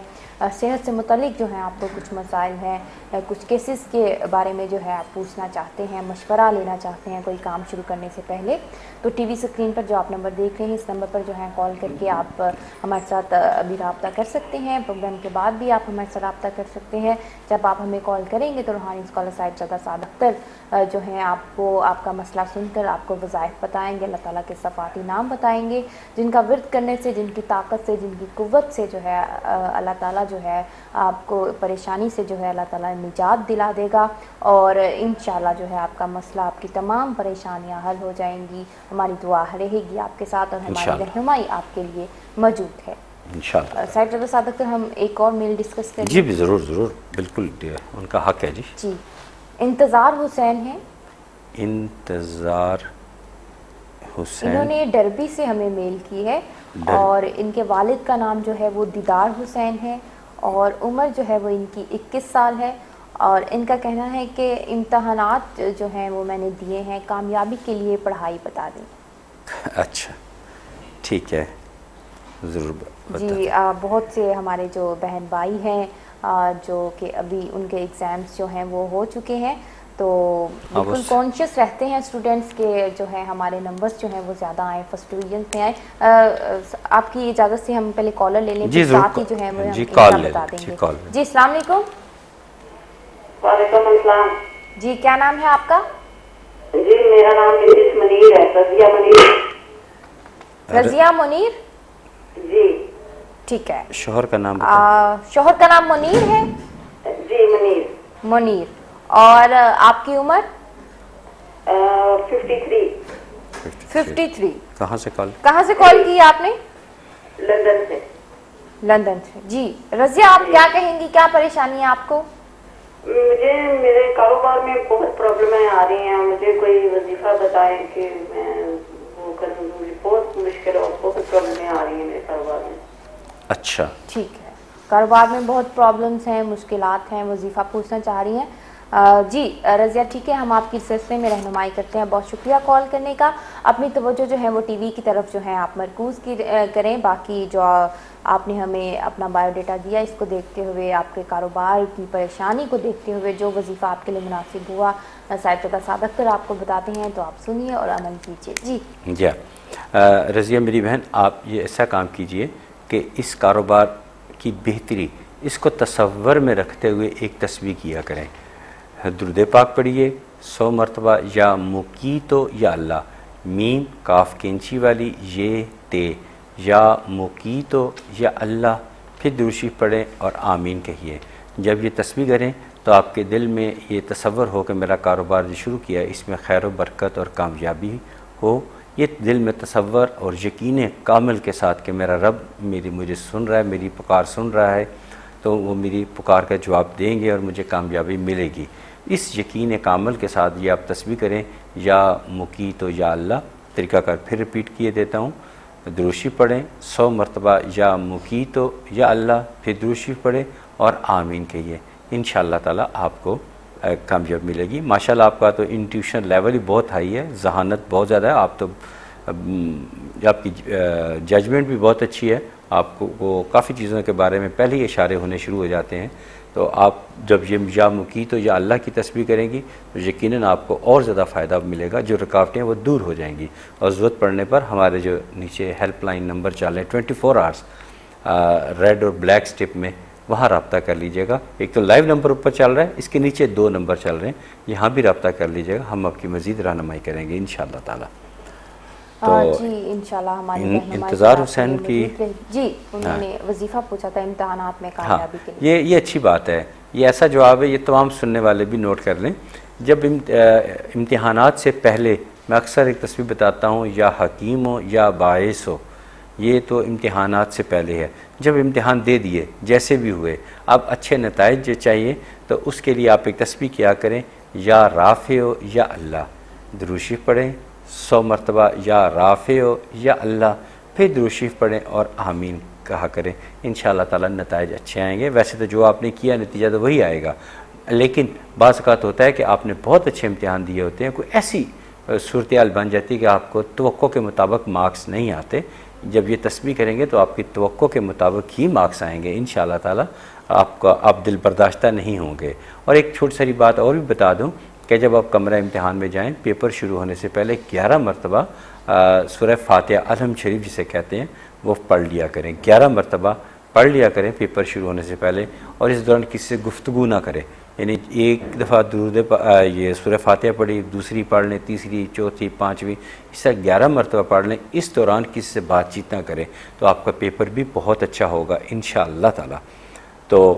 صحت سے متعلق جو ہے آپ کو کچھ مسائل ہیں, کچھ کیسز کے بارے میں جو ہے آپ پوچھنا چاہتے ہیں, مشورہ لینا چاہتے ہیں کوئی کام شروع کرنے سے پہلے, تو ٹی وی اسکرین پر جو آپ نمبر دیکھ رہے ہیں اس نمبر پر جو ہے کال کر کے آپ ہمارے ساتھ ابھی رابطہ کر سکتے ہیں. پروگرام کے بعد بھی آپ ہمارے ساتھ رابطہ کر سکتے ہیں. جب آپ ہمیں کال کریں گے تو روحانی اسکالر صاحبزادہ سعد اختر جو ہیں آپ کو آپ کا مسئلہ سن کر آپ کو وظائف بتائیں گے, اللہ تعالیٰ کے صفاتی نام بتائیں گے, جن کا ورد کرنے سے, جن کی طاقت سے, جن کی قوت سے جو ہے اللہ تعالیٰ جو ہے آپ کو پریشانی سے جو ہے اللہ تعالیٰ نجات دلا دے گا, اور انشاءاللہ جو ہے آپ کا مسئلہ, آپ کی تمام پریشانیاں حل ہو جائیں گی. ہماری دعا رہے گی آپ کے ساتھ, اور ہماری رہنمائی آپ کے لیے موجود ہے انشاءاللہ. صاحبزادہ سعد اختر, ہم ایک اور میل ڈسکس کریں. جی بھی ضرور ضرور, بالکل ان کا حق ہے. جی جی, انتظار حسین ہیں, انتظار حسین, انہوں نے ڈربی سے ہمیں میل کی ہے, اور ان کے والد کا نام جو ہے وہ دیدار حسین ہے, اور عمر جو ہے وہ ان کی 21 سال ہے, اور ان کا کہنا ہے کہ امتحانات جو ہیں وہ میں نے دیے ہیں, کامیابی کے لیے پڑھائی بتا دیں. اچھا ٹھیک ہے, ضرور. جی بہت سے ہمارے جو بہن بھائی ہیں جو کہ ابھی ان کے ایگزامس جو ہیں وہ ہو چکے ہیں, تو بالکل کانشیس رہتے ہیں اسٹوڈنٹس کے جو ہے ہمارے نمبرز جو ہیں وہ زیادہ آئیں, فرسٹ ڈویژن میں آئیں. آپ کی اجازت سے ہم پہلے کالر لے لیں, ساتھ ہی جو ہے وہ بتا دیں گے. جی السلام علیکم. وعلیکم السلام. جی کیا نام ہے آپ کا؟ جی میرا نام منیر ہے, رضیہ منیر. رضیہ منیر. جی ٹھیک ہے. شوہر کا نام بتائیں. شوہر کا نام منیر ہے. جی منیر. منیر. اور آپ کی عمر؟ 53. 53. کہاں سے کال کی آپ نے؟ لندن سے. لندن سے. جی رضیہ، آپ کیا کہیں گی، کیا پریشانی ہے آپ کو؟ مجھے میرے کاروبار میں بہت پرابلمیں آ رہی ہیں. مجھے کوئی وظیفہ بتائیں کہ میں وہ کروں. بہت مشکل اور بہت پرابلمیں آ رہی ہیں میرے کاروبار میں. اچھا ٹھیک ہے، کاروبار میں بہت پرابلمس ہیں، مشکلات ہیں، وظیفہ پوچھنا چاہ رہی ہیں. جی رضیہ ٹھیک ہے، ہم آپ کی سلسلے میں رہنمائی کرتے ہیں. بہت شکریہ کال کرنے کا. اپنی توجہ جو ہے وہ ٹی وی کی طرف جو ہے آپ مرکوز کریں. باقی جو آپ نے ہمیں اپنا بایو ڈیٹا دیا، اس کو دیکھتے ہوئے، آپ کے کاروبار کی پریشانی کو دیکھتے ہوئے جو وظیفہ آپ کے لیے مناسب ہوا صاحب صادق کر آپ کو بتاتے ہیں، تو آپ سنیے اور عمل کیجیے. جی رضیہ میری بہن، آپ یہ ایسا کام کیجئے کہ اس کاروبار کی بہتری اس کو تصور میں رکھتے ہوئے ایک تسبیح کیا کریں. درود پاک پڑھیے 100 مرتبہ، یا مقیتو یا اللہ، میم کاف کینچی والی یہ تے، یا مقیتو یا اللہ، پھر درود شریف پڑھیں اور آمین کہیے. جب یہ تسبیح کریں تو آپ کے دل میں یہ تصور ہو کہ میرا کاروبار جو شروع کیا ہے اس میں خیر و برکت اور کامیابی ہو. یہ دل میں تصور اور یقین کامل کے ساتھ کہ میرا رب مجھے سن رہا ہے، میری پکار سن رہا ہے، تو وہ میری پکار کا جواب دیں گے اور مجھے کامیابی ملے گی. اس یقین کامل کے ساتھ یہ آپ تسبیح کریں، یا مقیتو یا اللہ. طریقہ کار پھر ریپیٹ کیے دیتا ہوں. درود شریف پڑھیں 100 مرتبہ، یا مقیتو یا اللہ، پھر درود شریف پڑھیں اور آمین کہیے. انشاءاللہ تعالی آپ کو کامیاب ملے گی. ماشاءاللہ آپ کا تو انٹیوشن لیول ہی بہت ہائی ہے، ذہانت بہت زیادہ ہے. آپ تو آپ کی ججمنٹ بھی بہت اچھی ہے. آپ کو کافی چیزوں کے بارے میں پہلے ہی اشارے ہونے شروع ہو جاتے ہیں. تو آپ جب یہ یا مقیتو یا اللہ کی تسبیح کریں گی تو یقیناً آپ کو اور زیادہ فائدہ ملے گا. جو رکاوٹیں وہ دور ہو جائیں گی. اور ضرورت پڑنے پر ہمارے جو نیچے ہیلپ لائن نمبر چل رہے ہیں 24 آورس ریڈ اور بلیک سٹپ میں، وہاں رابطہ کر لیجئے گا. ایک تو لائیو نمبر اوپر چل رہا ہے، اس کے نیچے 2 نمبر چل رہے ہیں، یہاں بھی رابطہ کر لیجئے گا. ہم آپ کی مزید رہنمائی کریں گے انشاءاللہ تعالی. تو جی انشاءاللہ ہماری انتظار حسین کی جی انہوں نے وظیفہ پوچھا تھا امتحانات میں کامیابی کے لیے. یہ اچھی بات ہے. یہ ایسا جواب ہے، یہ تمام سننے والے بھی نوٹ کر لیں. جب امتحانات سے پہلے میں اکثر ایک تسبیح بتاتا ہوں، یا حکیم ہو یا باعث ہو. یہ تو امتحانات سے پہلے ہے. جب امتحان دے دیے جیسے بھی ہوئے، اب اچھے نتائج چاہیے تو اس کے لیے آپ ایک تسبیح کیا کریں، یا رافع ہو یا اللہ. درود شریف پڑھیں 100 مرتبہ، یا رافع ہو یا اللہ، پھر درود شریف پڑھیں اور آمین کہا کریں. انشاءاللہ تعالی نتائج اچھے آئیں گے. ویسے تو جو آپ نے کیا نتیجہ تو وہی آئے گا، لیکن بعض اوقات ہوتا ہے کہ آپ نے بہت اچھے امتحان دیے ہوتے ہیں، کوئی ایسی صورتحال بن جاتی ہے کہ آپ کو توقع کے مطابق مارکس نہیں آتے. جب یہ تسبیح کریں گے تو آپ کی توقع کے مطابق ہی مارکس آئیں گے انشاءاللہ تعالی. آپ دل برداشتہ نہیں ہوں گے. اور ایک چھوٹی ساری بات اور بھی بتا دوں کہ جب آپ کمرہ امتحان میں جائیں، پیپر شروع ہونے سے پہلے 11 مرتبہ سورہ فاتحہ الحم شریف جسے کہتے ہیں وہ پڑھ لیا کریں. 11 مرتبہ پڑھ لیا کریں پیپر شروع ہونے سے پہلے. اور اس دوران کسی سے گفتگو نہ کریں، یعنی ایک دفعہ یہ سورہ فاتحہ پڑھی، دوسری پڑھ لیں، تیسری، چوتھی، پانچویں، اس طرح 11 مرتبہ پڑھ لیں. اس دوران کسی سے بات چیت نہ کریں تو آپ کا پیپر بھی بہت اچھا ہوگا انشاءاللہ تعالی. تو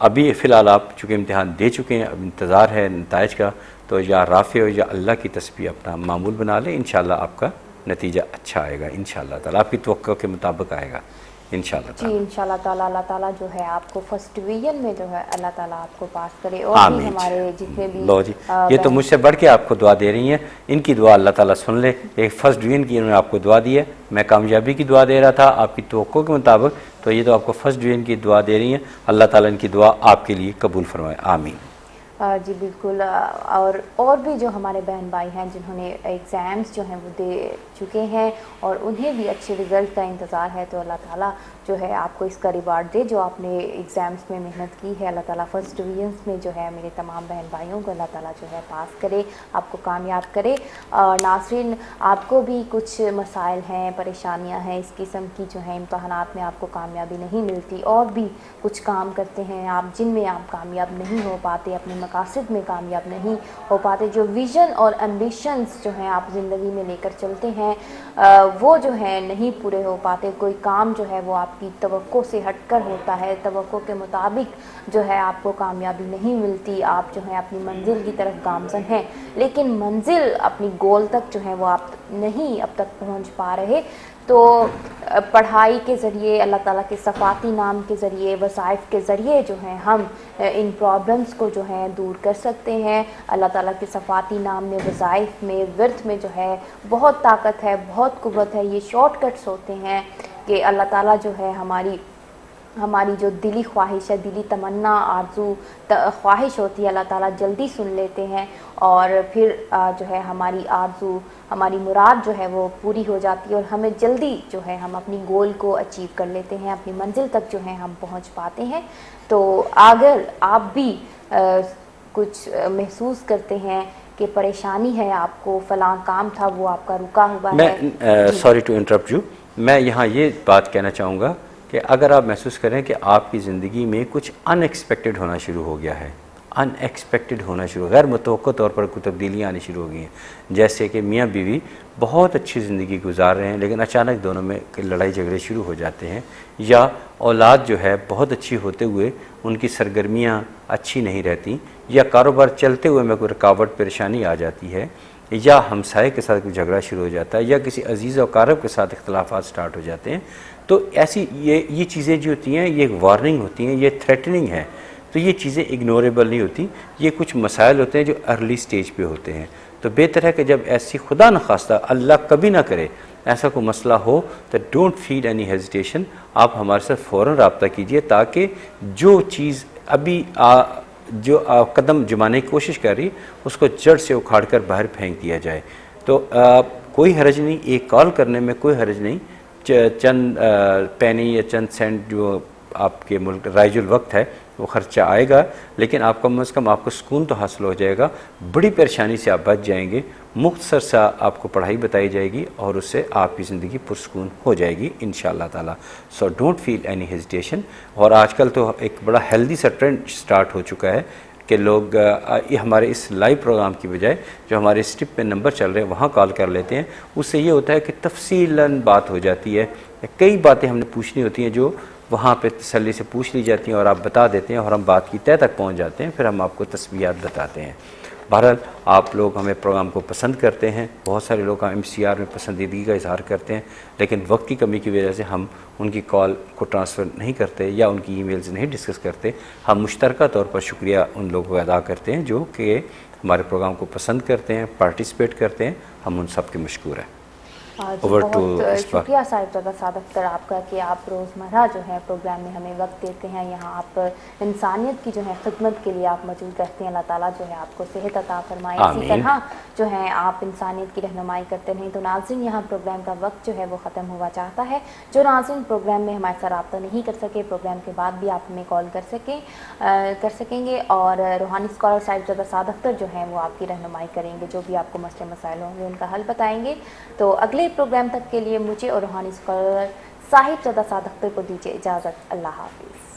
ابھی فی الحال آپ چونکہ امتحان دے چکے ہیں، اب انتظار ہے نتائج کا، تو یا رافع ہو یا اللہ کی تسبیح اپنا معمول بنا لیں. انشاءاللہ آپ کا نتیجہ اچھا آئے گا انشاءاللہ تعالی، آپ کی توقع کے مطابق آئے گا انشاءاللہ تعالی. جی انشاءاللہ تعالی اللہ تعالیٰ جو ہے آپ کو فرسٹ ڈویژن میں جو ہے اللہ تعالیٰ آپ کو پاس کرے. اور بھی ہمارے جتنے بھی لو جی، یہ تو مجھ سے بڑھ کے آپ کو دعا دے رہی ہیں. ان کی دعا اللہ تعالیٰ سن لے. ایک فرسٹ ڈویژن کی انہوں نے آپ کو دعا دی ہے، میں کامیابی کی دعا دے رہا تھا آپ کی توقع کے مطابق، تو یہ تو آپ کو فرسٹ ڈویژن کی دعا دے رہی ہیں. اللہ تعالیٰ ان کی دعا آپ کے لیے قبول فرمائے. آمین. جی بالکل. اور بھی جو ہمارے بہن بھائی ہیں جنہوں نے ایگزامس جو ہیں وہ دے چکے ہیں اور انہیں بھی اچھے رزلٹ کا انتظار ہے، تو اللہ تعالیٰ جو ہے آپ کو اس کا ریوارڈ دے جو آپ نے ایگزامس میں محنت کی ہے. اللہ تعالیٰ فرسٹ ڈویژنس میں جو ہے میرے تمام بہن بھائیوں کو اللہ تعالیٰ جو ہے پاس کرے، آپ کو کامیاب کرے. ناظرین، آپ کو بھی کچھ مسائل ہیں، پریشانیاں ہیں اس قسم کی جو ہیں، امتحانات میں آپ کو کامیابی نہیں ملتی، اور بھی کچھ کام کرتے ہیں آپ جن میں آپ کامیاب نہیں ہو پاتے، اپنے مقاصد میں کامیاب نہیں ہو پاتے. جو ویژن اور ایمبیشنز جو ہیں آپ زندگی میں لے کر چلتے ہیں وہ جو ہیں نہیں پورے ہو پاتے. کوئی کام جو ہے وہ آپ کی توقع سے ہٹ کر ہوتا ہے, توقع کے مطابق جو ہے آپ کو کامیابی نہیں ملتی. آپ جو ہے اپنی منزل کی طرف گامزن ہیں لیکن منزل اپنی گول تک جو ہے وہ آپ نہیں اب تک پہنچ پا رہے. تو پڑھائی کے ذریعے, اللہ تعالیٰ کے صفاتی نام کے ذریعے, وظائف کے ذریعے جو ہیں ہم ان پرابلمس کو جو ہے دور کر سکتے ہیں. اللہ تعالیٰ کے صفاتی نام میں, وظائف میں, ورد میں جو ہے بہت طاقت ہے, بہت قوت ہے. یہ شارٹ کٹس ہوتے ہیں کہ اللہ تعالیٰ جو ہے ہماری جو دلی خواہش ہے, دلی تمنا, آرزو, خواہش ہوتی ہے, اللہ تعالیٰ جلدی سن لیتے ہیں اور پھر جو ہے ہماری آرزو, ہماری مراد جو ہے وہ پوری ہو جاتی ہے اور ہمیں جلدی جو ہے ہم اپنی گول کو اچیو کر لیتے ہیں, اپنی منزل تک جو ہے ہم پہنچ پاتے ہیں. تو اگر آپ بھی کچھ محسوس کرتے ہیں کہ پریشانی ہے, آپ کو فلاں کام تھا وہ آپ کا رکا ہوا ہے. میں سوری ٹو انٹرپٹ یو, میں یہاں یہ بات کہنا چاہوں گا کہ اگر آپ محسوس کریں کہ آپ کی زندگی میں کچھ ان ایکسپیکٹڈ ہونا شروع ہو گیا ہے, ان ایکسپیکٹڈ ہونا شروع, غیر متوقع طور پر کوئی تبدیلیاں آنی شروع ہو گئی ہیں, جیسے کہ میاں بیوی بہت اچھی زندگی گزار رہے ہیں لیکن اچانک دونوں میں لڑائی جھگڑے شروع ہو جاتے ہیں, یا اولاد جو ہے بہت اچھی ہوتے ہوئے ان کی سرگرمیاں اچھی نہیں رہتی, یا کاروبار چلتے ہوئے میں کوئی رکاوٹ پریشانی آ جاتی ہے, یا ہمسائے کے ساتھ کوئی جھگڑا شروع ہو جاتا ہے, یا کسی عزیز و اقارب کے ساتھ اختلافات سٹارٹ ہو جاتے ہیں. تو ایسی یہ چیزیں جو ہوتی ہیں یہ ایک وارننگ ہوتی ہیں, یہ تھریٹننگ ہے. تو یہ چیزیں اگنوریبل نہیں ہوتی, یہ کچھ مسائل ہوتے ہیں جو ارلی سٹیج پہ ہوتے ہیں. تو بہتر ہے کہ جب ایسی خدا نخواستہ اللہ کبھی نہ کرے ایسا کوئی مسئلہ ہو تو ڈونٹ فیل اینی ہیزیٹیشن, آپ ہمارے ساتھ فوراً رابطہ کیجئے تاکہ جو چیز ابھی جو قدم جمانے کی کوشش کر رہی اس کو جڑ سے اکھاڑ کر باہر پھینک دیا جائے. تو کوئی حرج نہیں, ایک کال کرنے میں کوئی حرج نہیں, چند پینی یا چند سینٹ جو آپ کے ملک رائج الوقت ہے وہ خرچہ آئے گا, لیکن آپ کم از کم آپ کو سکون تو حاصل ہو جائے گا, بڑی پریشانی سے آپ بچ جائیں گے, مختصر سا آپ کو پڑھائی بتائی جائے گی اور اس سے آپ کی زندگی پرسکون ہو جائے گی انشاءاللہ تعالی. So don't feel any hesitation. اور آج کل تو ایک بڑا ہیلدی سا ٹرینڈ سٹارٹ ہو چکا ہے کہ لوگ ہمارے اس لائیو پروگرام کی بجائے جو ہمارے اسٹپ پہ نمبر چل رہے ہیں وہاں کال کر لیتے ہیں. اس سے یہ ہوتا ہے کہ تفصیلاً بات ہو جاتی ہے, کئی باتیں ہم نے پوچھنی ہوتی ہیں جو وہاں پہ تسلی سے پوچھ لی جاتی ہیں اور آپ بتا دیتے ہیں اور ہم بات کی تہہ تک پہنچ جاتے ہیں, پھر ہم آپ کو تسبیحات بتاتے ہیں. بہرحال آپ لوگ ہمیں پروگرام کو پسند کرتے ہیں, بہت سارے لوگ MCR میں پسندیدگی کا اظہار کرتے ہیں, لیکن وقت کی کمی کی وجہ سے ہم ان کی کال کو ٹرانسفر نہیں کرتے یا ان کی ای میلز نہیں ڈسکس کرتے. ہم مشترکہ طور پر شکریہ ان لوگوں کا ادا کرتے ہیں جو کہ ہمارے پروگرام کو پسند کرتے ہیں, پارٹیسپیٹ کرتے ہیں, ہم ان سب کے مشکور ہیں. بہت شکریہ صاحبزادہ سعد اختر آپ کا کہ آپ روزمرہ جو ہے پروگرام میں ہمیں وقت دیتے ہیں. یہاں آپ انسانیت کی جو ہے خدمت کے لیے آپ موجود رہتے ہیں. اللہ تعالیٰ جو ہے آپ کو صحت عطا فرمائے, اسی طرح جو ہے آپ انسانیت کی رہنمائی کرتے رہیں. تو ناظرین یہاں پروگرام کا وقت جو ہے وہ ختم ہوا چاہتا ہے. جو ناظرین پروگرام میں ہمارے ساتھ رابطہ نہیں کر سکے, پروگرام کے بعد بھی آپ ہمیں کال کر سکیں گے اور روحانی اسکالر صاحبزادہ سعد اختر جو ہیں وہ آپ کی رہنمائی کریں گے, جو بھی آپ کو مسئلے مسائل ہوں گے ان کا حل بتائیں گے. تو اگلے پروگرام تک کے لیے مجھے اور روحانی اسکالر صاحبزادہ سعد اختر کو دیجیے اجازت. اللہ حافظ.